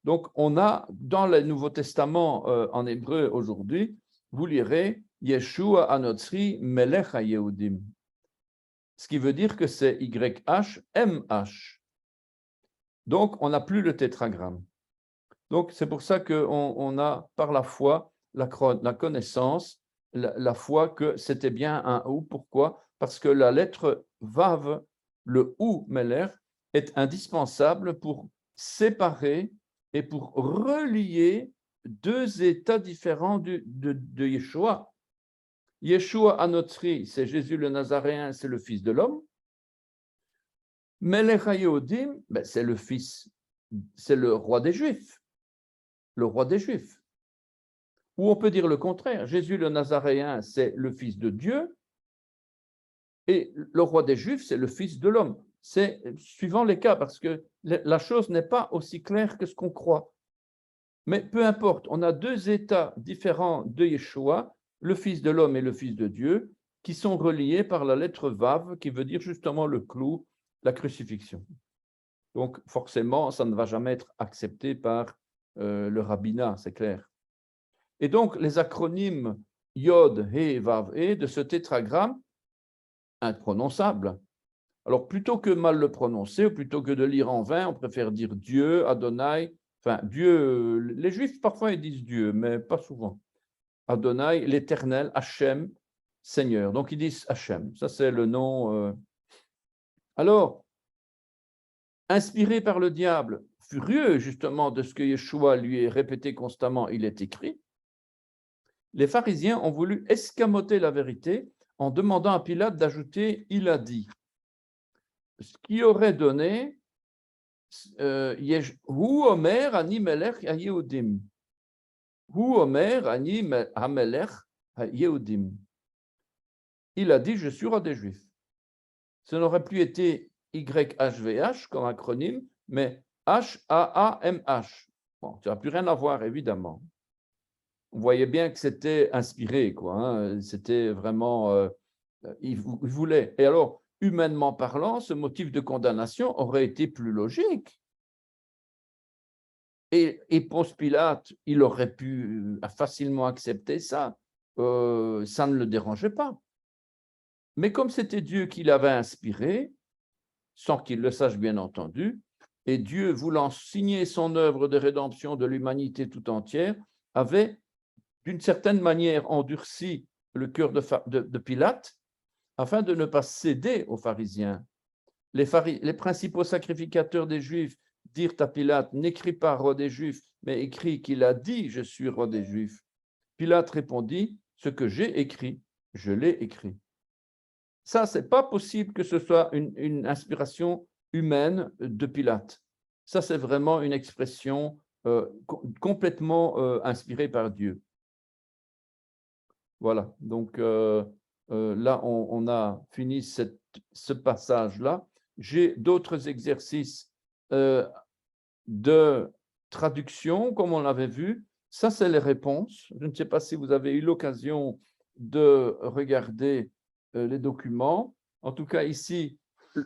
Donc, on a dans le Nouveau Testament en hébreu aujourd'hui, vous lirez Yeshua Anotsri Melech HaYehudim, ce qui veut dire que c'est YH, MH. Donc, on n'a plus le tétragramme. Donc, c'est pour ça qu'on a par la foi la connaissance, la foi que c'était bien un ou. Pourquoi? Parce que la lettre Vav, le ou Melech, est indispensable pour séparer et pour relier deux états différents de Yeshua. Yeshua Anotri, c'est Jésus le Nazaréen, c'est le Fils de l'homme. Melech HaYehudim, c'est le Fils, c'est le roi des Juifs. Le roi des Juifs. Ou on peut dire le contraire, Jésus le Nazaréen, c'est le Fils de Dieu, et le roi des Juifs, c'est le Fils de l'homme. C'est suivant les cas, parce que la chose n'est pas aussi claire que ce qu'on croit. Mais peu importe, on a deux états différents de Yeshua, le Fils de l'homme et le Fils de Dieu, qui sont reliés par la lettre Vav, qui veut dire justement le clou, la crucifixion. Donc forcément, ça ne va jamais être accepté par le rabbinat, c'est clair. Et donc, les acronymes Yod, He, Vav, E de ce tétragramme, imprononçable. Alors, plutôt que mal le prononcer, ou plutôt que de lire en vain, on préfère dire Dieu, Adonai, enfin, Dieu, les Juifs parfois ils disent Dieu, mais pas souvent. Adonai, l'Éternel, Hachem, Seigneur. Donc, ils disent Hachem. Ça, c'est le nom. Alors, inspiré par le diable, furieux justement de ce que Yeshua lui est répété constamment, il est écrit, les pharisiens ont voulu escamoter la vérité en demandant à Pilate d'ajouter « il a dit », ce qui aurait donné « Hu omer ani melech ha-Yehudim » « Hu omer ani ha-melech ha-Yehudim » Il a dit « je suis roi des Juifs ». Ce n'aurait plus été YHVH comme acronyme, mais HAAMH. Bon, ça n'a plus rien à voir, évidemment. On voyait bien que c'était inspiré, quoi. Hein. C'était vraiment, il voulait. Et alors, humainement parlant, ce motif de condamnation aurait été plus logique. Et Ponce Pilate, il aurait pu facilement accepter ça. Ça ne le dérangeait pas. Mais comme c'était Dieu qui l'avait inspiré, sans qu'il le sache bien entendu, et Dieu, voulant signer son œuvre de rédemption de l'humanité tout entière, avait d'une certaine manière endurci le cœur de Pilate afin de ne pas céder aux pharisiens. Les principaux sacrificateurs des Juifs dirent à Pilate, n'écris pas roi des Juifs, mais écris qu'il a dit, je suis roi des Juifs. Pilate répondit, ce que j'ai écrit, je l'ai écrit. Ça, c'est pas possible que ce soit une inspiration humaine de Pilate. Ça, c'est vraiment une expression complètement inspirée par Dieu. Voilà, donc là, on a fini ce passage-là. J'ai d'autres exercices de traduction, comme on l'avait vu. Ça, c'est les réponses. Je ne sais pas si vous avez eu l'occasion de regarder les documents. En tout cas, ici,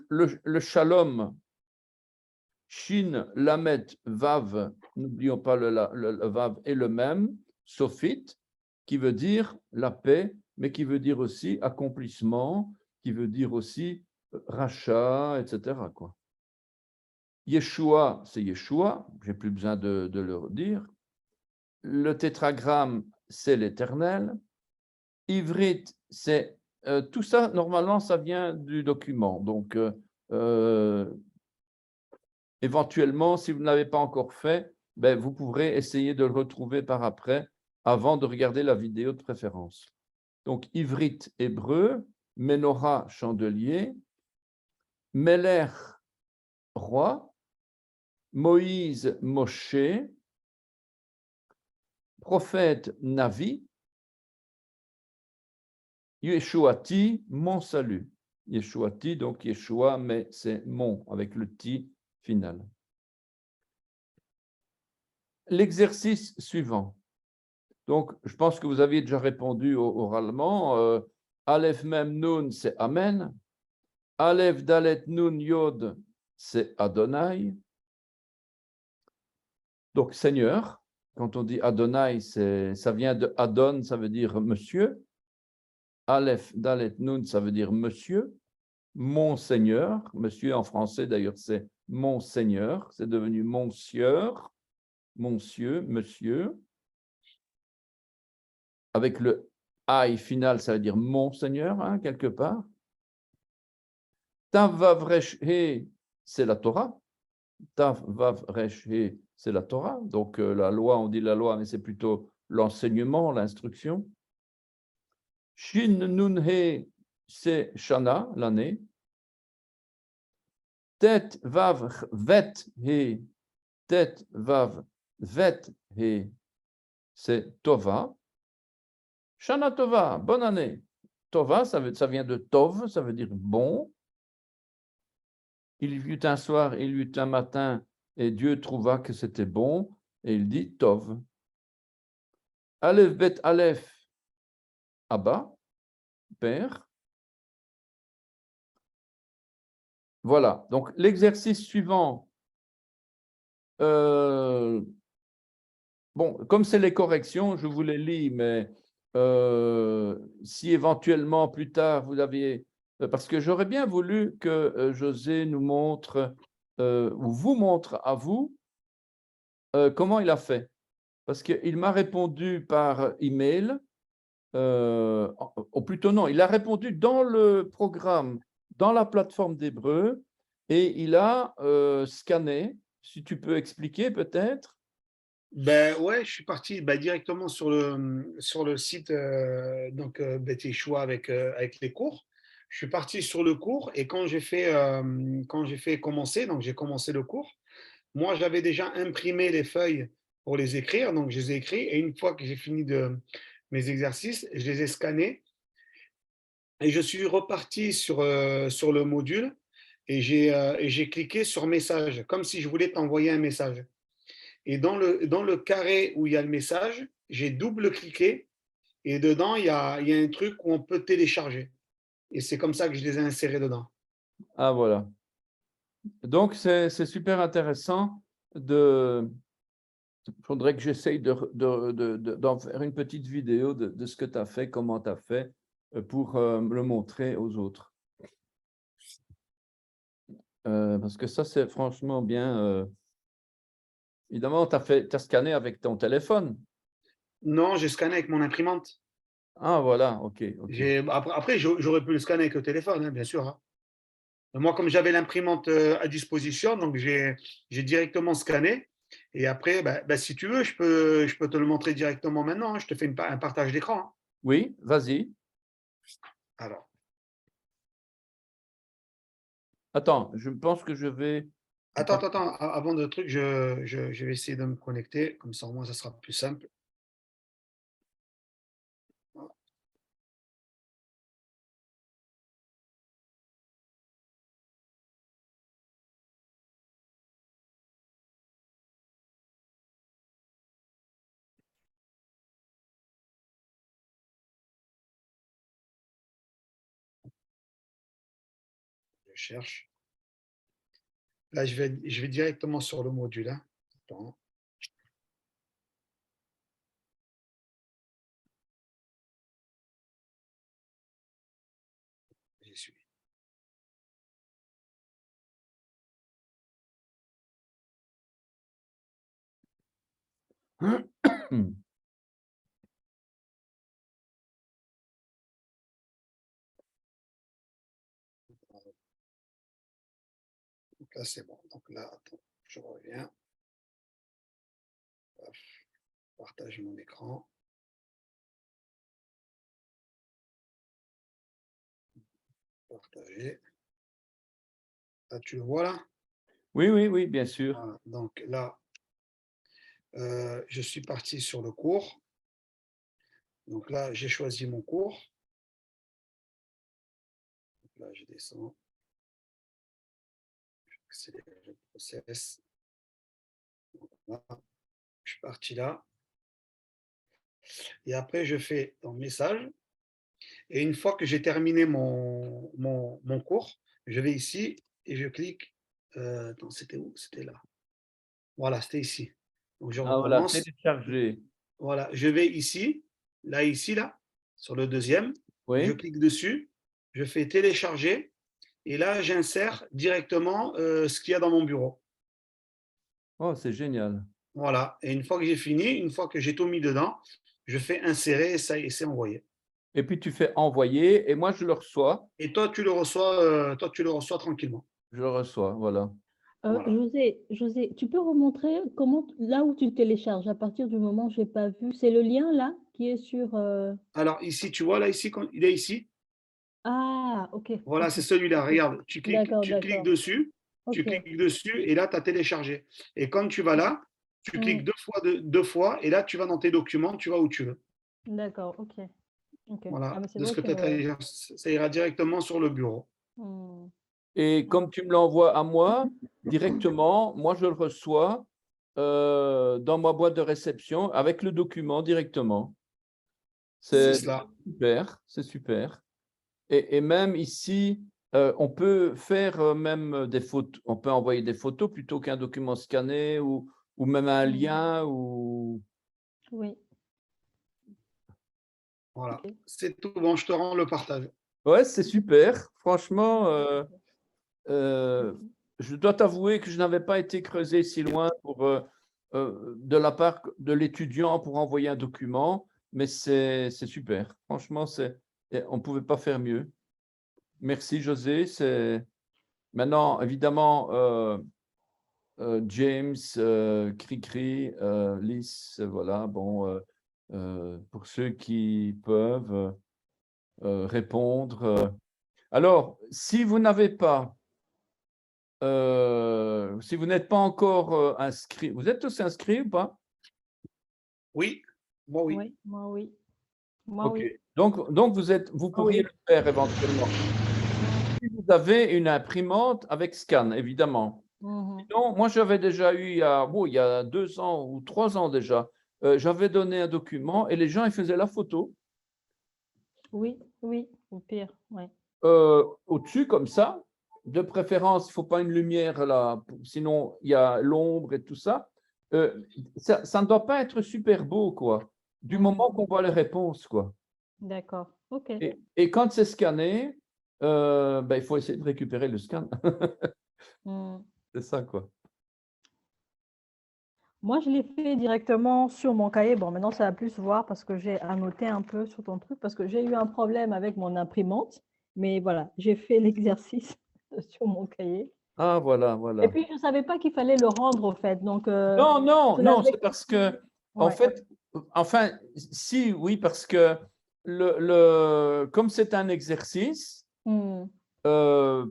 le shalom, Shin, Lamet, Vav, n'oublions pas le Vav est le même, Sophit, qui veut dire la paix, mais qui veut dire aussi accomplissement, qui veut dire aussi rachat, etc. quoi. Yeshua, c'est Yeshua, j'ai plus besoin de le redire. Le tétragramme, c'est l'Éternel. Ivrit, c'est tout ça, normalement, ça vient du document. Donc, éventuellement, si vous ne l'avez pas encore fait, ben, vous pourrez essayer de le retrouver par après, avant de regarder la vidéo de préférence. Donc, Ivrit, hébreu, Ménorah, chandelier, Meler, roi, Moïse, Moshe, prophète, Navi, Yeshuati, mon salut. Yeshuati, donc Yeshua, mais c'est mon, avec le ti final. L'exercice suivant. Donc, je pense que vous aviez déjà répondu oralement. Aleph Mem Nun, c'est Amen. Aleph Dalet Nun Yod, c'est Adonai. Donc, Seigneur. Quand on dit Adonai, ça vient de Adon, ça veut dire monsieur. Aleph Dalet Nun, ça veut dire monsieur. Mon Seigneur. Monsieur en français, d'ailleurs, c'est mon Seigneur. C'est devenu mon sieur, monsieur, monsieur. Avec le I final, ça veut dire mon Seigneur, hein, quelque part. Tav Vav Resh He, c'est la Torah. Tav Vav Resh He, c'est la Torah. Donc, la loi, on dit la loi, mais c'est plutôt l'enseignement, l'instruction. Shin Nun He, c'est Shana, l'année. Tet Vav Vet He, Tet Vav Vet He, c'est Tova. Shana Tova, bonne année. Tova, ça vient de Tov, ça veut dire bon. Il y eut un soir, il y eut un matin, et Dieu trouva que c'était bon, et il dit Tov. Aleph Bet Aleph, Abba, Père. Voilà, donc l'exercice suivant, bon, comme c'est les corrections, je vous les lis, mais si éventuellement plus tard vous aviez, parce que j'aurais bien voulu que José nous montre, ou vous montre à vous, comment il a fait. Parce qu'il m'a répondu par email, ou plutôt non, il a répondu dans le programme, dans la plateforme d'Hébreu, et il a scanné. Si tu peux expliquer peut-être. Ben ouais, je suis parti directement sur le site donc Beth Yeshua avec les cours. Je suis parti sur le cours et quand j'ai fait commencer, donc j'ai commencé le cours. Moi, j'avais déjà imprimé les feuilles pour les écrire, donc je les ai écrits et une fois que j'ai fini de mes exercices, je les ai scannés et je suis reparti sur le module et j'ai cliqué sur message, comme si je voulais t'envoyer un message. Et dans le carré où il y a le message, j'ai double-cliqué et dedans, il y a un truc où on peut télécharger. Et c'est comme ça que je les ai insérés dedans. Ah voilà. Donc c'est super intéressant de. Il faudrait que j'essaye d'en faire une petite vidéo de ce que tu as fait, comment tu as fait, pour le montrer aux autres. Parce que ça, c'est franchement bien. Évidemment, tu as scanné avec ton téléphone. Non, j'ai scanné avec mon imprimante. Ah, voilà, ok. Après, j'aurais pu le scanner avec le téléphone, hein, bien sûr, hein. Moi, comme j'avais l'imprimante à disposition, donc j'ai directement scanné. Et après, si tu veux, je peux te le montrer directement maintenant, hein. Je te fais un partage d'écran, hein. Oui, vas-y. Alors, Attends, je pense que je vais. attends, avant de truc, je vais essayer de me connecter, comme ça au moins ça sera plus simple. Je cherche. Là, je vais directement sur le module, hein. Attends. J'y suis. Donc là, c'est bon. Donc là, attends, je reviens. Hop, partage mon écran. Partager. Là, tu le vois là? Oui, oui, oui, bien sûr. Voilà. Donc là, je suis parti sur le cours. Donc là, j'ai choisi mon cours. là, je descends. Accélérer le process. Voilà. Je suis parti là. Et après, je fais dans message. Et une fois que j'ai terminé mon cours, je vais ici et je clique. Attends, c'était où? C'était là. Voilà, c'était ici. Donc, je Ah, voilà, recommence. télécharger. Voilà, je vais ici, là, sur le deuxième. Je Oui. clique dessus. Je fais télécharger. Et là, j'insère directement ce qu'il y a dans mon bureau. Oh, c'est génial. Voilà. Et une fois que j'ai fini, une fois que j'ai tout mis dedans, je fais insérer et ça et c'est envoyé. Et puis tu fais envoyer et moi je le reçois. Et toi, tu le reçois tranquillement. Je le reçois, voilà. Voilà. José, tu peux remontrer comment, là où tu le télécharges, à partir du moment où je n'ai pas vu, c'est le lien là qui est sur. Alors ici, tu vois, là, ici, il est ici. Ah, ok, Voilà, ok. c'est celui-là. Ok. Regarde, D'accord, tu cliques d'accord. dessus, Ok. et là, tu as téléchargé. Et quand tu vas là, tu cliques Hmm, deux fois, et là, tu vas dans tes documents, tu vas où tu veux. d'accord, ok. Ok. Ah, Voilà, mais c'est de ce vrai que que. tu as téléchargé, ça ira directement sur le bureau. Hmm, Et comme tu me l'envoies à moi directement, moi je le reçois dans ma boîte de réception avec le document directement. C'est C'est cela. super, c'est super. Et même ici, on peut faire même des photos, on peut envoyer des photos plutôt qu'un document scanné ou même un hmm, lien ou oui, Voilà. ok. C'est tout bon, je te rends le partage. ouais, c'est super. Franchement, Ok. je dois t'avouer que je n'avais pas été creusé si loin de la part de l'étudiant pour envoyer un document, mais c'est super. Franchement, on ne pouvait pas faire mieux. Merci, José. Maintenant, évidemment, James, Cricri, Lys, voilà. Bon, pour ceux qui peuvent répondre. Alors, si vous n'avez pas si vous n'êtes pas encore inscrit, vous êtes tous inscrits ou pas? Oui, moi oui. Oui, moi oui. Moi OK. oui. Donc vous Ah pourriez oui. le faire éventuellement. Si vous avez une imprimante avec scan, évidemment. Mhm. Sinon, moi, j'avais déjà eu il y a 2 ans ou 3 ans déjà, j'avais donné un document et les gens, ils faisaient la photo Oui, oui, au pire, oui. au-dessus comme ça. De préférence, il ne faut pas une lumière là, sinon il y a l'ombre et tout ça. Ça ne doit pas être super beau, quoi, du moment qu'on voit les réponses, quoi. D'accord, ok. Et quand c'est scanné, ben, il faut essayer de récupérer le scan. Hmm. C'est ça, quoi. Moi, je l'ai fait directement sur mon cahier. Bon, maintenant, ça va plus se voir parce que j'ai annoté un peu sur ton truc, parce que j'ai eu un problème avec mon imprimante. Mais voilà, j'ai fait l'exercice sur mon cahier. Ah, voilà, Et voilà. puis, je ne savais pas qu'il fallait le rendre, au fait. Donc, Non, non, je non, l'avais. c'est parce que, en Ouais. fait, enfin, si, oui, parce que comme c'est un exercice, Hmm.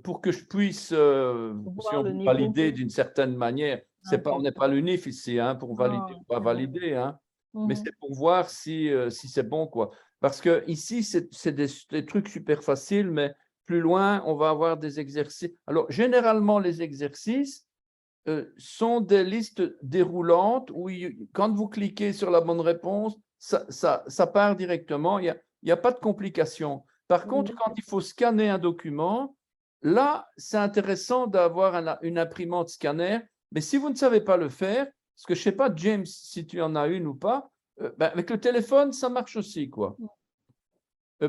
pour que je puisse, si Voir on le veut niveau. valider d'une certaine manière, on Ok. n'est pas l'UNIF ici, hein, pour valider Ah, ou pas c'est vrai. valider, hein, mais Mhm. c'est pour voir si c'est bon, quoi. Parce que ici, c'est des trucs super faciles, mais plus loin, on va avoir des exercices. Alors, généralement, les exercices sont des listes déroulantes où, quand vous cliquez sur la bonne réponse, ça part directement. Il y a pas de complications. Par contre, quand il faut scanner un document, là, c'est intéressant d'avoir une imprimante scanner. Mais si vous ne savez pas le faire, parce que je ne sais pas, James, si tu en as une ou pas, ben, avec le téléphone, ça marche aussi, quoi.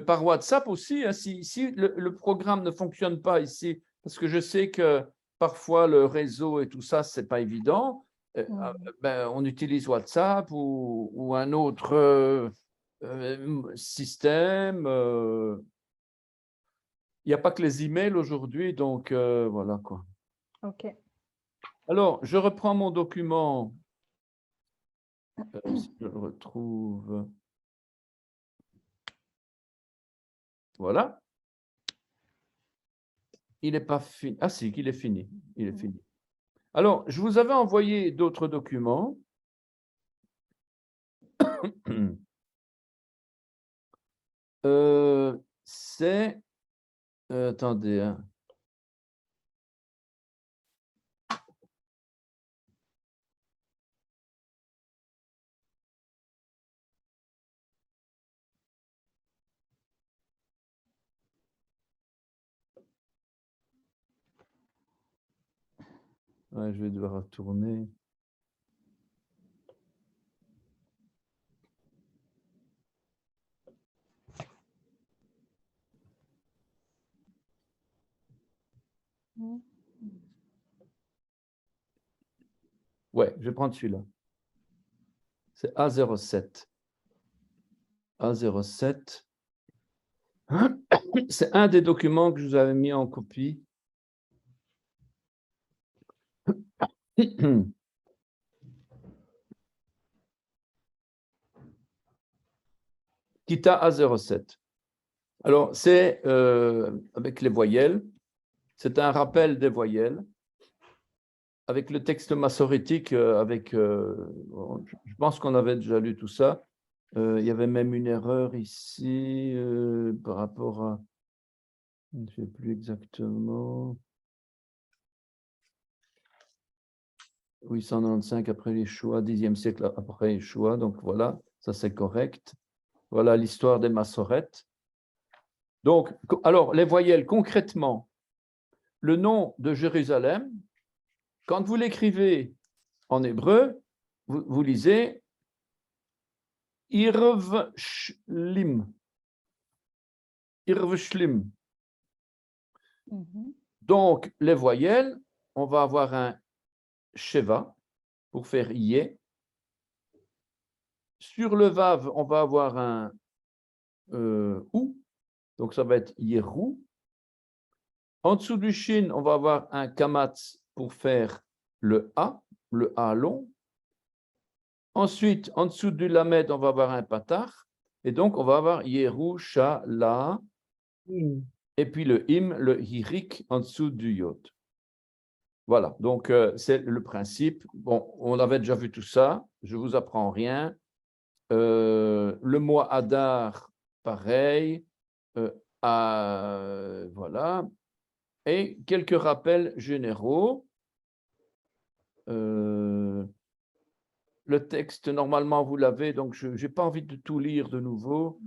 Par WhatsApp aussi, hein, si le programme ne fonctionne pas ici, parce que je sais que parfois le réseau et tout ça, ce n'est pas évident, Mhm. ben, on utilise WhatsApp ou un autre système. Il n'y a pas que les emails aujourd'hui, donc voilà quoi. Ok. Alors, je reprends mon document, si je le retrouve. Voilà. Il n'est pas fini. Ah si, il est fini. Il est fini. Alors, je vous avais envoyé d'autres documents. C'est Attendez, hein. Ouais, je vais devoir retourner. Ouais, je vais prendre celui-là. C'est A07. A07. C'est un des documents que je vous avais mis en copie. Kita A07. Alors, c'est avec les voyelles. C'est un rappel des voyelles. Avec le texte massorétique, je pense qu'on avait déjà lu tout ça. Il y avait même une erreur ici par rapport à, je ne sais plus exactement, 895 après les Shoah, 10e siècle après les Shoah, donc voilà, ça c'est correct. Voilà l'histoire des massorètes. Donc, alors, les voyelles, concrètement, le nom de Jérusalem, quand vous l'écrivez en hébreu, vous lisez Irv Shlim. Irv Shlim. Donc, les voyelles, on va avoir un Sheva pour faire Yé. Sur le Vav, on va avoir un Ou, donc ça va être Yerou. En dessous du Shin, on va avoir un Kamatz pour faire le A long. Ensuite, en dessous du Lamed, on va avoir un Patar. Et donc, on va avoir Yerushala. Et puis le Im, le Hirik, en dessous du Yod. Voilà, donc c'est le principe. Bon, on avait déjà vu tout ça, je ne vous apprends rien. Le mois Adar, pareil. Voilà. Et quelques rappels généraux. Le texte, normalement, vous l'avez, donc je n'ai pas envie de tout lire de nouveau.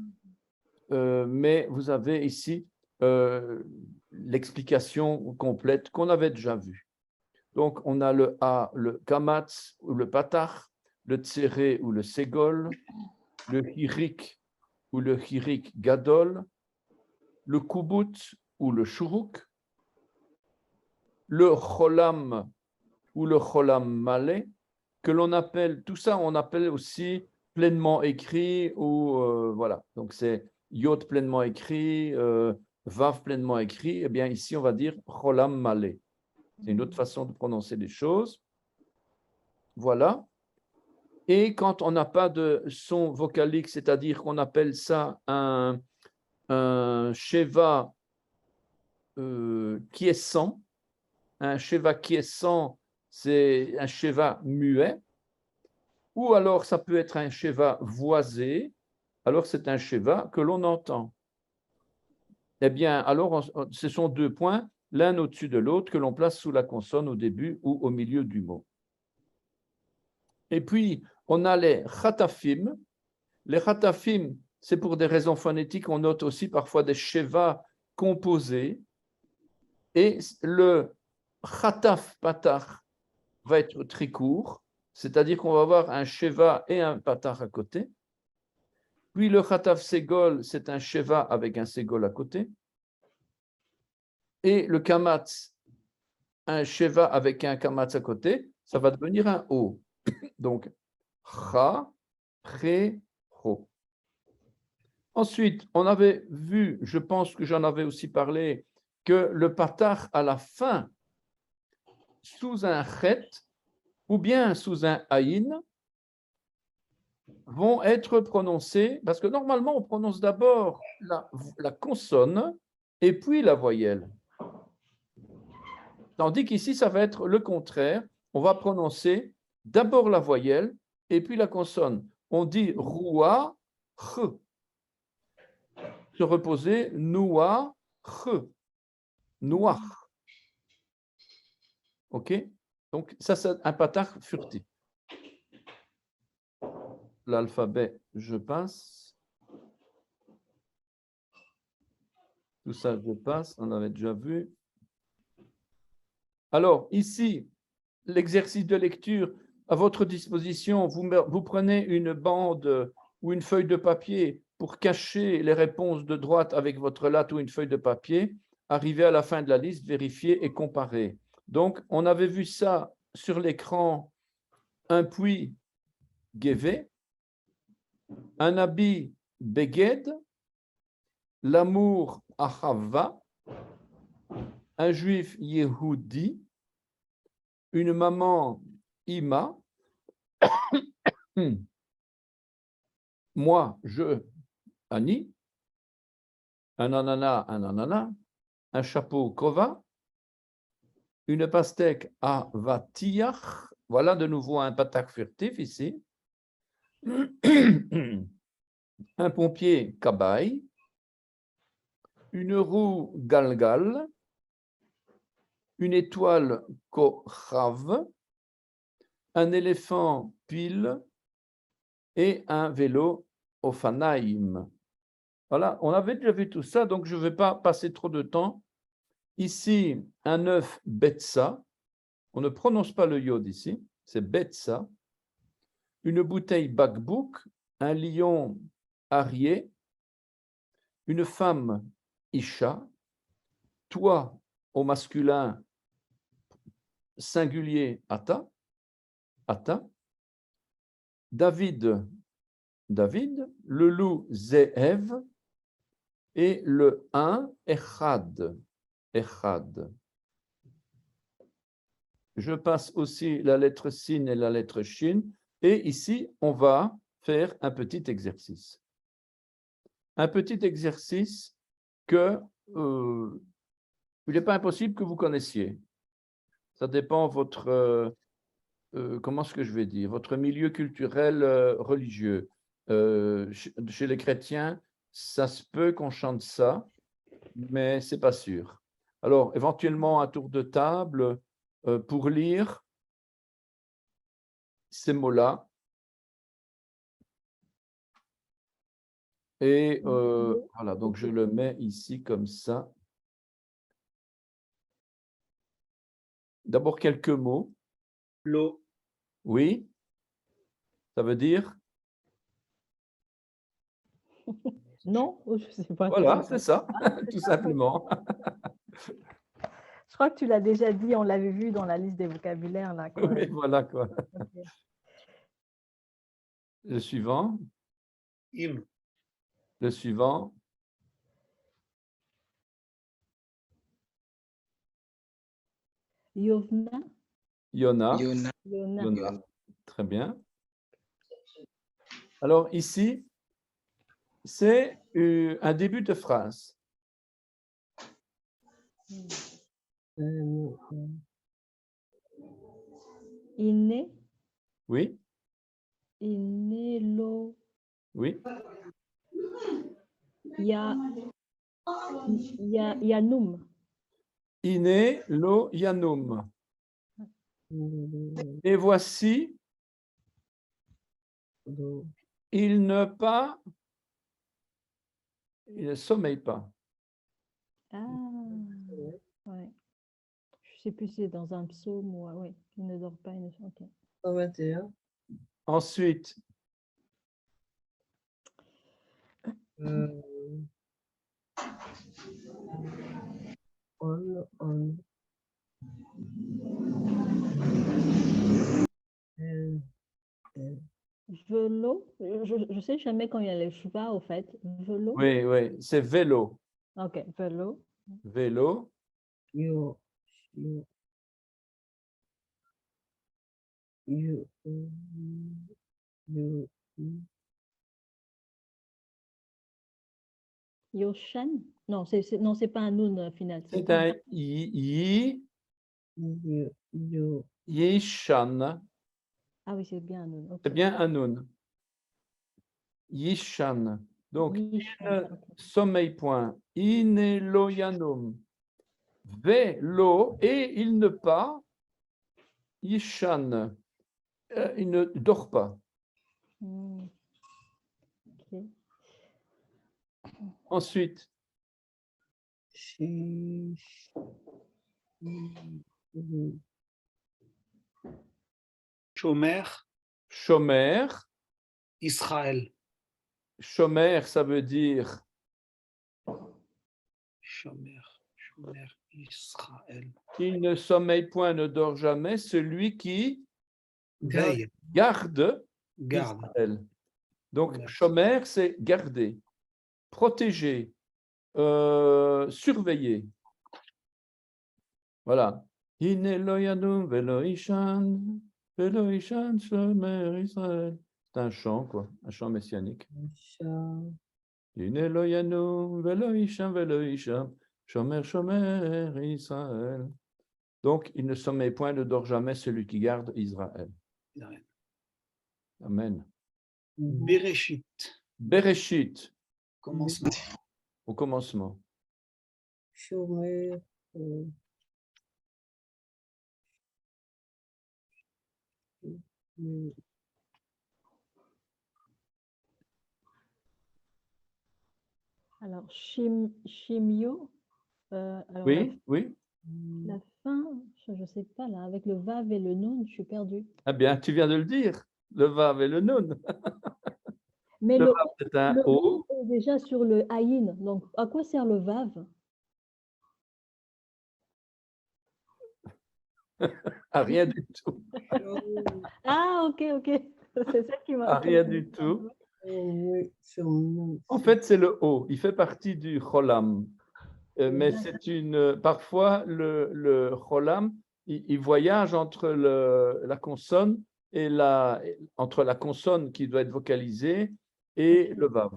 Mais vous avez ici l'explication complète qu'on avait déjà vue. Donc, on a le A, le Kamatz ou le Patar, le Tséré ou le Ségol, le Hirik ou le Hirik Gadol, le Kubut ou le Shuruk, le Cholam ou le Cholam Malé, que l'on appelle, tout ça, on appelle aussi pleinement écrit ou voilà. Donc, c'est Yod pleinement écrit, Vav pleinement écrit. Eh bien, ici, on va dire Cholam Malé. C'est une autre façon de prononcer les choses. Voilà. Et quand on n'a pas de son vocalique, c'est-à-dire qu'on appelle ça un Sheva quiescent. Un Sheva quiescent, c'est un Sheva muet. Ou alors, ça peut être un Sheva voisé. Alors, c'est un Sheva que l'on entend. Eh bien, alors, ce sont deux points, l'un au-dessus de l'autre, que l'on place sous la consonne au début ou au milieu du mot. Et puis, on a les Khatafim. Les Khatafim, c'est pour des raisons phonétiques, on note aussi parfois des Sheva composés. Et le Khataf Patar va être très court, c'est-à-dire qu'on va avoir un Sheva et un Patar à côté. Puis le Khataf Ségol, c'est un Sheva avec un Ségol à côté. Et le Kamatz, un Sheva avec un Kamatz à côté, ça va devenir un O. Donc, Cha, Pré, Ho. Ensuite, on avait vu, je pense que j'en avais aussi parlé, que le Patar à la fin, sous un Chet ou bien sous un Aïn, vont être prononcés, parce que normalement, on prononce d'abord la consonne et puis la voyelle. Tandis qu'ici, ça va être le contraire. On va prononcer d'abord la voyelle et puis la consonne. On dit roua, ch. Se reposer, noua, ch. noir. OK? Donc, ça, c'est un patach furtif. L'alphabet, je passe. Tout ça, je passe. On l'avait déjà vu. Alors, ici, l'exercice de lecture à votre disposition. Vous prenez une bande ou une feuille de papier pour cacher les réponses de droite avec votre latte ou une feuille de papier. Arrivez à la fin de la liste, vérifiez et comparez. Donc, on avait vu ça sur l'écran. Un puits, Gévé. Un habit, Beged. L'amour, Ahava. Un juif, Yehudi. Une maman, Ima. Moi, je, Annie. Un ananas, un chapeau, Kova. Une pastèque, Avatiach. Voilà de nouveau un patak furtif ici. Un pompier, Kabaï. Une roue, Galgal. Une étoile, Kochav. Un éléphant, Pile. Et un vélo, Ofanaim. Voilà, on avait déjà vu tout ça, donc je ne vais pas passer trop de temps. Ici, un œuf, Betsa. On ne prononce pas le yod ici, c'est Betsa. Une bouteille, Bakbouk. Un lion, Arié. Une femme, Isha. Toi, au masculin, singulier, Ata. Ata. David, David. Le loup, Zeev. Et le 1, Echad. Echad. Je passe aussi la lettre Sin et la lettre Shin. Et ici, on va faire un petit exercice. Un petit exercice que il n'est pas impossible que vous connaissiez. Ça dépend de votre, comment est-ce que je vais dire, votre milieu culturel religieux. Chez les chrétiens, ça se peut qu'on chante ça, mais ce n'est pas sûr. Alors, éventuellement, un tour de table pour lire ces mots-là. Et voilà, donc je le mets ici comme ça. D'abord, quelques mots. L'eau, Oui, ça veut dire? Non, je ne sais pas. Voilà, c'est ça, c'est tout ça. simplement. Je crois que tu l'as déjà dit, on l'avait vu dans la liste des vocabulaires. Là, quoi. Oui, voilà quoi. Ok. Le suivant, Im, le suivant. Yovna, Yona. Yona, Yona. Yona. Très bien. Alors ici, c'est un début de phrase. Iné, Oui, Inélo, oui. Yanum. Iné lo yanum. Et voici, il ne sommeille pas. Ah, ouais. Je ne sais plus si c'est dans un psaume ou oui, il ne dort pas. Ok. 121. Ensuite, Velo, je sais jamais quand il y a les chevaux au fait. Velo. oui, oui, c'est vélo. Ok, velo. Vélo. Yo, Yoshan. Non, c'est pas un noun final. C'est un yishan. Ah oui, c'est bien un noun. C'est Ok. bien un noun. Yishan. Donc, Yishan, il ne ok. sommeille point. Ineloyanum. Vélo, et il ne pas, Yishan, il ne dort pas. Hmm. Ok. Ensuite, Shi- Shomer, Shomer. Israël. Shomer, ça veut dire Shomer, Israël. il ne sommeille point, ne dort jamais, celui qui Veille, garde garde. Israël. Donc, Ouais. Shomer, c'est garder, protéger, surveiller. Voilà. Hine lo yanum velo ishan shomer Israël. C'est un chant, quoi, un chant messianique. Sha- Hine lo yanum velo ishan shomer Israël. Donc, il ne sommeille point, ne dort jamais celui qui garde Israël. Amen. Bereshit, Bereshit, commencement. au commencement. Shomer, Alors, Shimio, alors Oui, oui. la fin, je ne sais pas, là, avec le Vav et le Nun, je suis perdue. Ah bien, tu viens de le dire. Le Vav et le Nun. Mais Le le, Vav, c'est un le O. Nun est déjà sur le Aïn, donc à quoi sert le Vav? Ah, rien du tout. Ah, ok, ok. C'est ça qui m'a. Ah, rien du tout. En fait, c'est le O. Il fait partie du Cholam. Mais c'est une. Parfois, le Cholam, il voyage entre la consonne et entre la consonne qui doit être vocalisée et le Vav.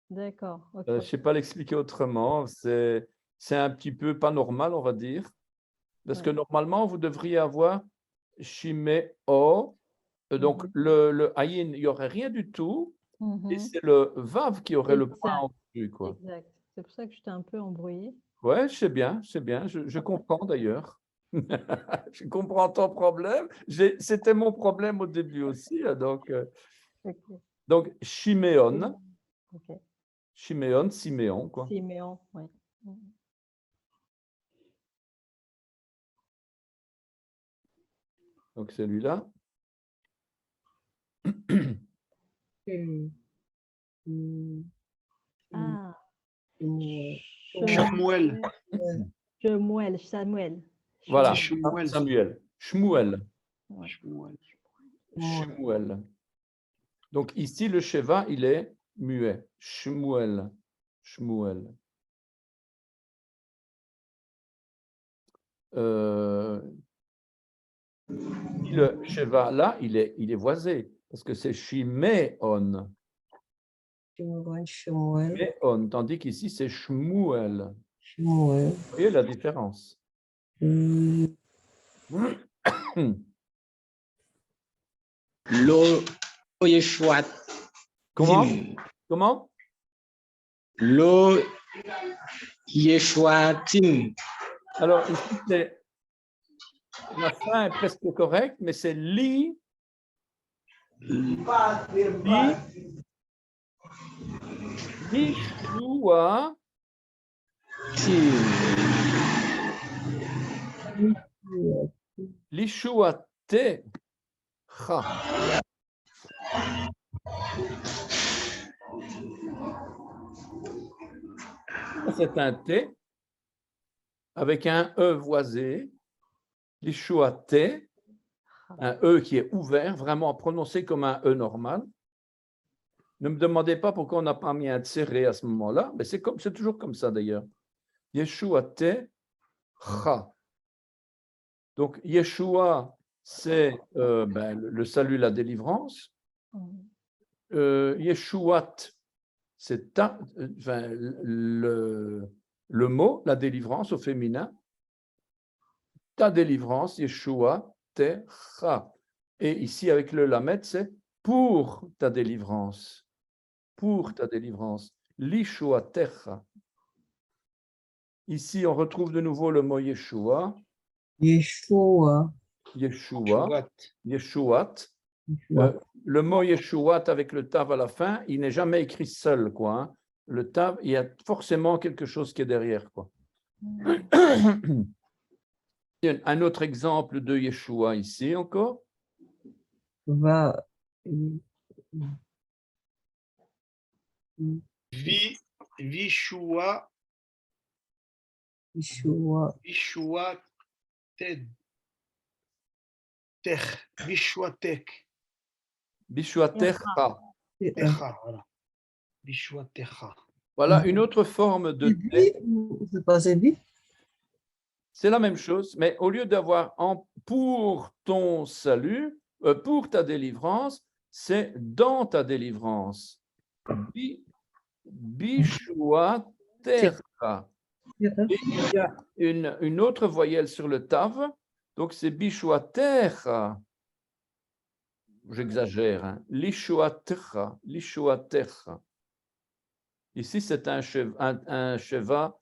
D'accord. ok. Je ne sais pas l'expliquer autrement. C'est un petit peu pas normal, on va dire. Parce que Ouais. normalement, vous devriez avoir Shiméo. Donc, le Ayin, il n'y aurait rien du tout. Et Mhm. c'est le Vav qui aurait le Exact. point au-dessus, quoi. Exact. C'est pour ça que j'étais un peu embrouillée. Ouais, je sais bien, c'est bien. Je comprends d'ailleurs. Je comprends ton problème. C'était mon problème au début aussi. Ok. Donc Chiméon, Ok. Chiméon, Siméon, quoi. Siméon, ouais. Donc celui-là. Ah, Shmuel. Shemuel, Samuel. Voilà, Shmuel. Samuel. Shmuel. Ouais. Shmuel. Shmuel. Donc ici, le Sheva, il est muet. Shmuel. Shmuel. Le Sheva, là, il est voisé, parce que c'est Shiméon. Shiméon, tandis qu'ici, c'est Shmuel. Vous voyez la différence? Lo Yeshua. Comment? Comment? Lo Yeshuatim. Alors, ici, la fin est presque correcte, mais c'est li. Lishua. Lishua te. C'est un T avec un E voisé. Lishua te. Un E qui est ouvert, vraiment prononcé comme un E normal. Ne me demandez pas pourquoi on n'a pas mis un tséré à ce moment-là, mais c'est toujours comme ça d'ailleurs. Yeshua te cha. Donc Yeshua, c'est le salut, la délivrance. Yeshuat, c'est le mot, la délivrance au féminin. Ta délivrance, Yeshua te cha. Et ici avec le lamed, c'est pour ta délivrance. Pour ta délivrance. Lishua techa. Ici, on retrouve de nouveau le mot Yeshua, Yeshua. Yeshua, Yeshuat. Yeshua. Le mot Yeshuat avec le tav à la fin, il n'est jamais écrit seul, quoi. Hein. Le tav, il y a forcément quelque chose qui est derrière, quoi. Un autre exemple de Yeshua ici encore. Va. Vishua, Yeshua. Vishua Ted. Tech. Vishua Tech. Bishuatecha. Techa, voilà. Vishua Techa. Voilà une autre forme de Zébi, c'est pas Zébi? c'est la même chose, mais au lieu d'avoir pour ton salut, pour ta délivrance, c'est dans ta délivrance. Bishuatecha. Et il y a une autre voyelle sur le tav, donc c'est Bishuatecha. J'exagère, hein. Lishuatecha, Lishuatecha. Ici, c'est un sheva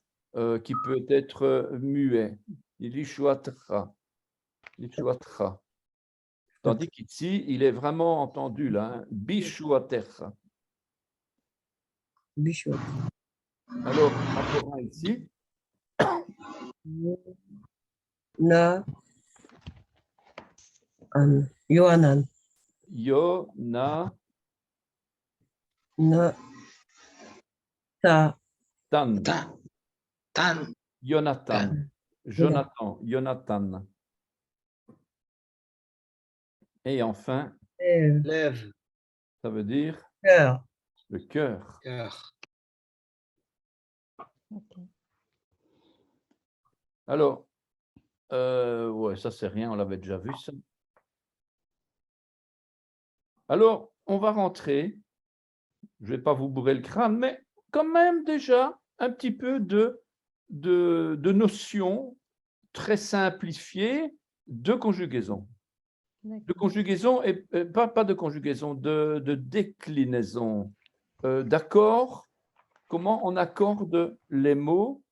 qui peut être muet. Lishuatecha, Lishuatecha. Tandis qu'ici, il est vraiment entendu là, hein. Bishuatecha. Bishop. Alors, rappelons ici, Na. Yohanan. Yonatan. Na. Ta. Tan. Jonathan. Jonathan. Jonathan. Et enfin, Lève. ça veut dire Cœur. le cœur. Cœur. Ok. Alors, ouais, ça c'est rien, on l'avait déjà vu ça. Alors, on va rentrer, je ne vais pas vous bourrer le crâne, mais quand même déjà un petit peu de notions très simplifiées de conjugaison. De conjugaison, et pas de conjugaison, de déclinaison, d'accord, comment on accorde les mots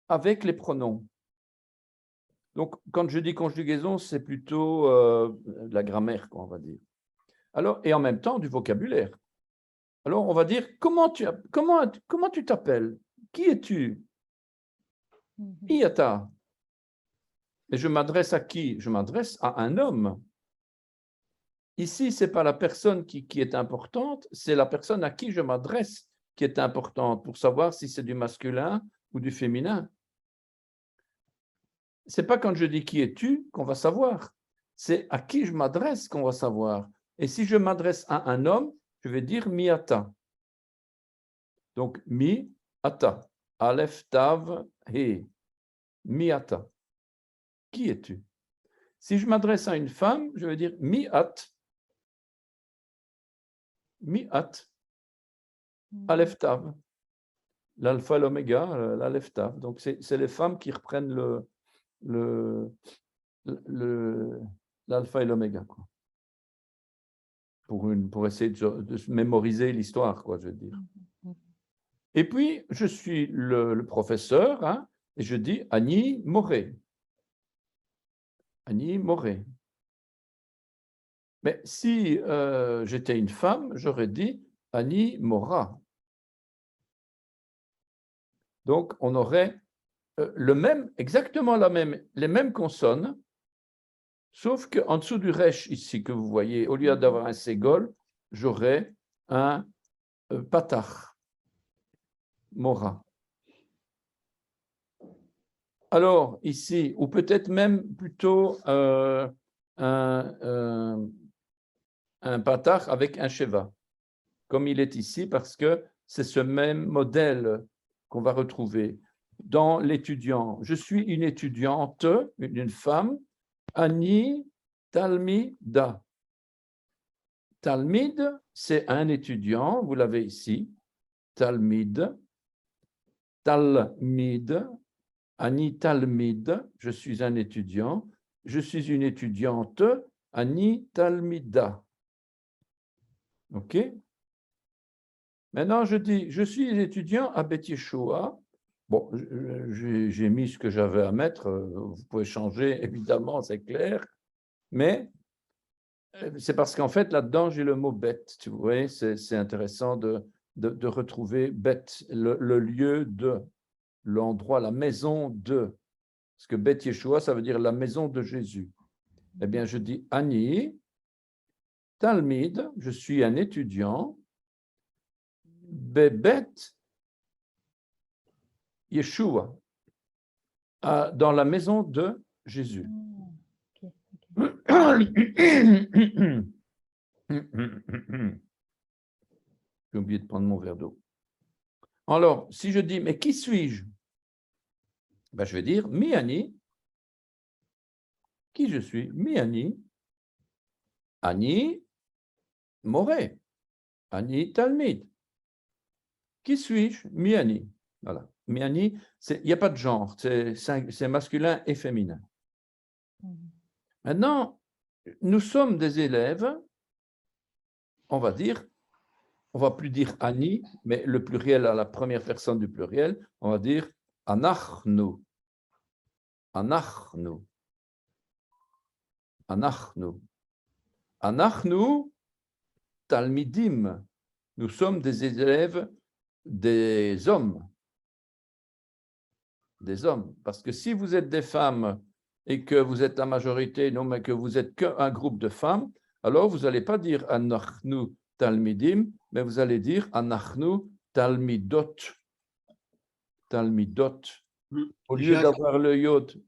avec les pronoms. Donc, quand je dis conjugaison, c'est plutôt de la grammaire, quoi, on va dire. Alors, et en même temps, du vocabulaire. Alors, on va dire, comment tu t'appelles? Qui es-tu? Iata. Et je m'adresse à qui? Je m'adresse à un homme. Ici, ce n'est pas la personne qui est importante, c'est la personne à qui je m'adresse qui est importante pour savoir si c'est du masculin ou du féminin. Ce n'est pas quand je dis qui es-tu qu'on va savoir, c'est à qui je m'adresse qu'on va savoir. Et si je m'adresse à un homme, je vais dire miata. Donc mi-ata, aleph, tav, he, miata. Qui es-tu? Si je m'adresse à une femme, je vais dire mi-at, mi-at, aleph, tav. L'alpha et l'oméga, l'aleph, tav. Donc c'est les femmes qui reprennent l'alpha et l'oméga, quoi. Pour essayer de mémoriser l'histoire, quoi, je veux dire. Et puis, je suis le professeur, hein, et je dis Annie Moré. Annie Moré. Mais si j'étais une femme, j'aurais dit Annie Mora. Donc, on aurait exactement les mêmes consonnes, sauf qu'en dessous du resh, ici, que vous voyez, au lieu d'avoir un ségol, j'aurais un patach. Mora. Alors, ici, ou peut-être même plutôt un patach avec un sheva, comme il est ici, parce que c'est ce même modèle qu'on va retrouver dans l'étudiant. Je suis une étudiante, une femme, Ani Talmida. Talmid, c'est un étudiant, vous l'avez ici, Talmid. Talmid, Ani Talmid, je suis un étudiant. Je suis une étudiante, Ani Talmida. OK? Maintenant, je dis, je suis étudiant à Beth Yeshua Bon, j'ai mis ce que j'avais à mettre. Vous pouvez changer, évidemment, c'est clair. Mais c'est parce qu'en fait, là-dedans, j'ai le mot bête. Tu vois, c'est intéressant de retrouver bête, le lieu de, l'endroit, la maison de. Parce que Beth Yeshua, ça veut dire la maison de Jésus. Eh bien, je dis Ani, Talmid, je suis un étudiant, Bebet Yeshua, dans la maison de Jésus. J'ai oublié de prendre mon verre d'eau. Alors, si je dis, mais qui suis-je? Ben, je vais dire Miani. Qui je suis? Miani. Ani Moré. Ani Talmid. Qui suis-je? Miani. Voilà. Miani, il n'y a pas de genre, c'est masculin et féminin. Maintenant, nous sommes des élèves, on va dire, on ne va plus dire Ani, mais le pluriel à la première personne du pluriel, on va dire Anachnu. Anachnu. Anachnu. Anachnu Talmidim. Nous sommes des élèves des hommes. Des hommes. Parce que si vous êtes des femmes et que vous êtes la majorité, non, mais que vous êtes qu'un groupe de femmes, alors vous n'allez pas dire Anachnu Talmidim, mais vous allez dire Anachnu Talmidot. Talmidot. Au lieu d'avoir le yod.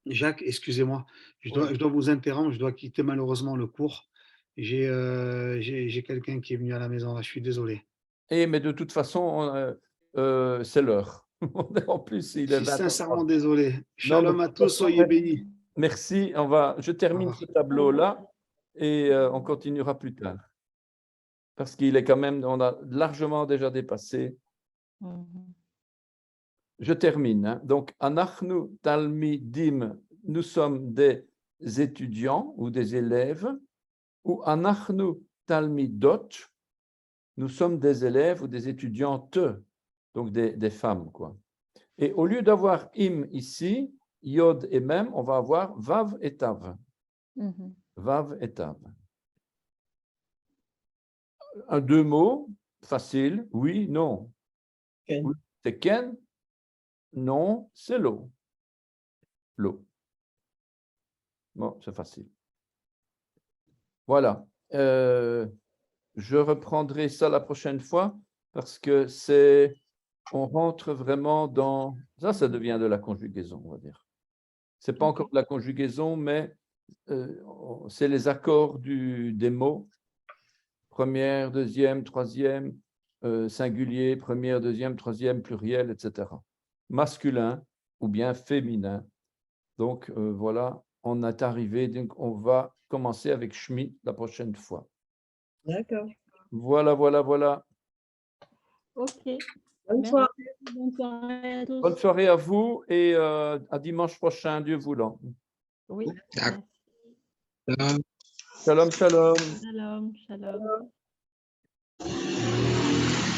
Jacques, excusez-moi, je dois vous interrompre, je dois quitter malheureusement le cours. J'ai quelqu'un qui est venu à la maison, là, je suis désolé. Mais de toute façon, c'est l'heure. En plus, il Je est suis 20h30. sincèrement désolé. Shalom à tous, soyez bénis. Merci. Je termine ce tableau-là et on continuera plus tard. Parce qu'il est quand même, on a largement déjà dépassé. Je termine. Hein. Donc, Anachnu Talmidim, nous sommes des étudiants ou des élèves, ou Anachnu Talmidot, nous sommes des élèves ou des étudiantes, donc des femmes, quoi. Et au lieu d'avoir im ici, yod et mem, on va avoir vav et tav. Vav et tav. Deux mots, facile, oui, non. Ken. Oui, c'est ken, non, c'est l'eau. L'eau. Bon, c'est facile. Voilà. Je reprendrai ça la prochaine fois parce que on rentre vraiment dans, ça devient de la conjugaison, on va dire. C'est pas encore de la conjugaison, mais c'est les accords des mots. Première, deuxième, troisième, singulier, première, deuxième, troisième, pluriel, etc. Masculin ou bien féminin. Donc, voilà, on est arrivé, donc on va commencer avec Shmi la prochaine fois. D'accord. Voilà, voilà, voilà. Ok. Bonne Merci. soirée. Bonne soirée à tous. Bonne soirée à vous et à dimanche prochain, Dieu voulant. Oui. D'accord. Merci. Shalom, shalom. Shalom, shalom.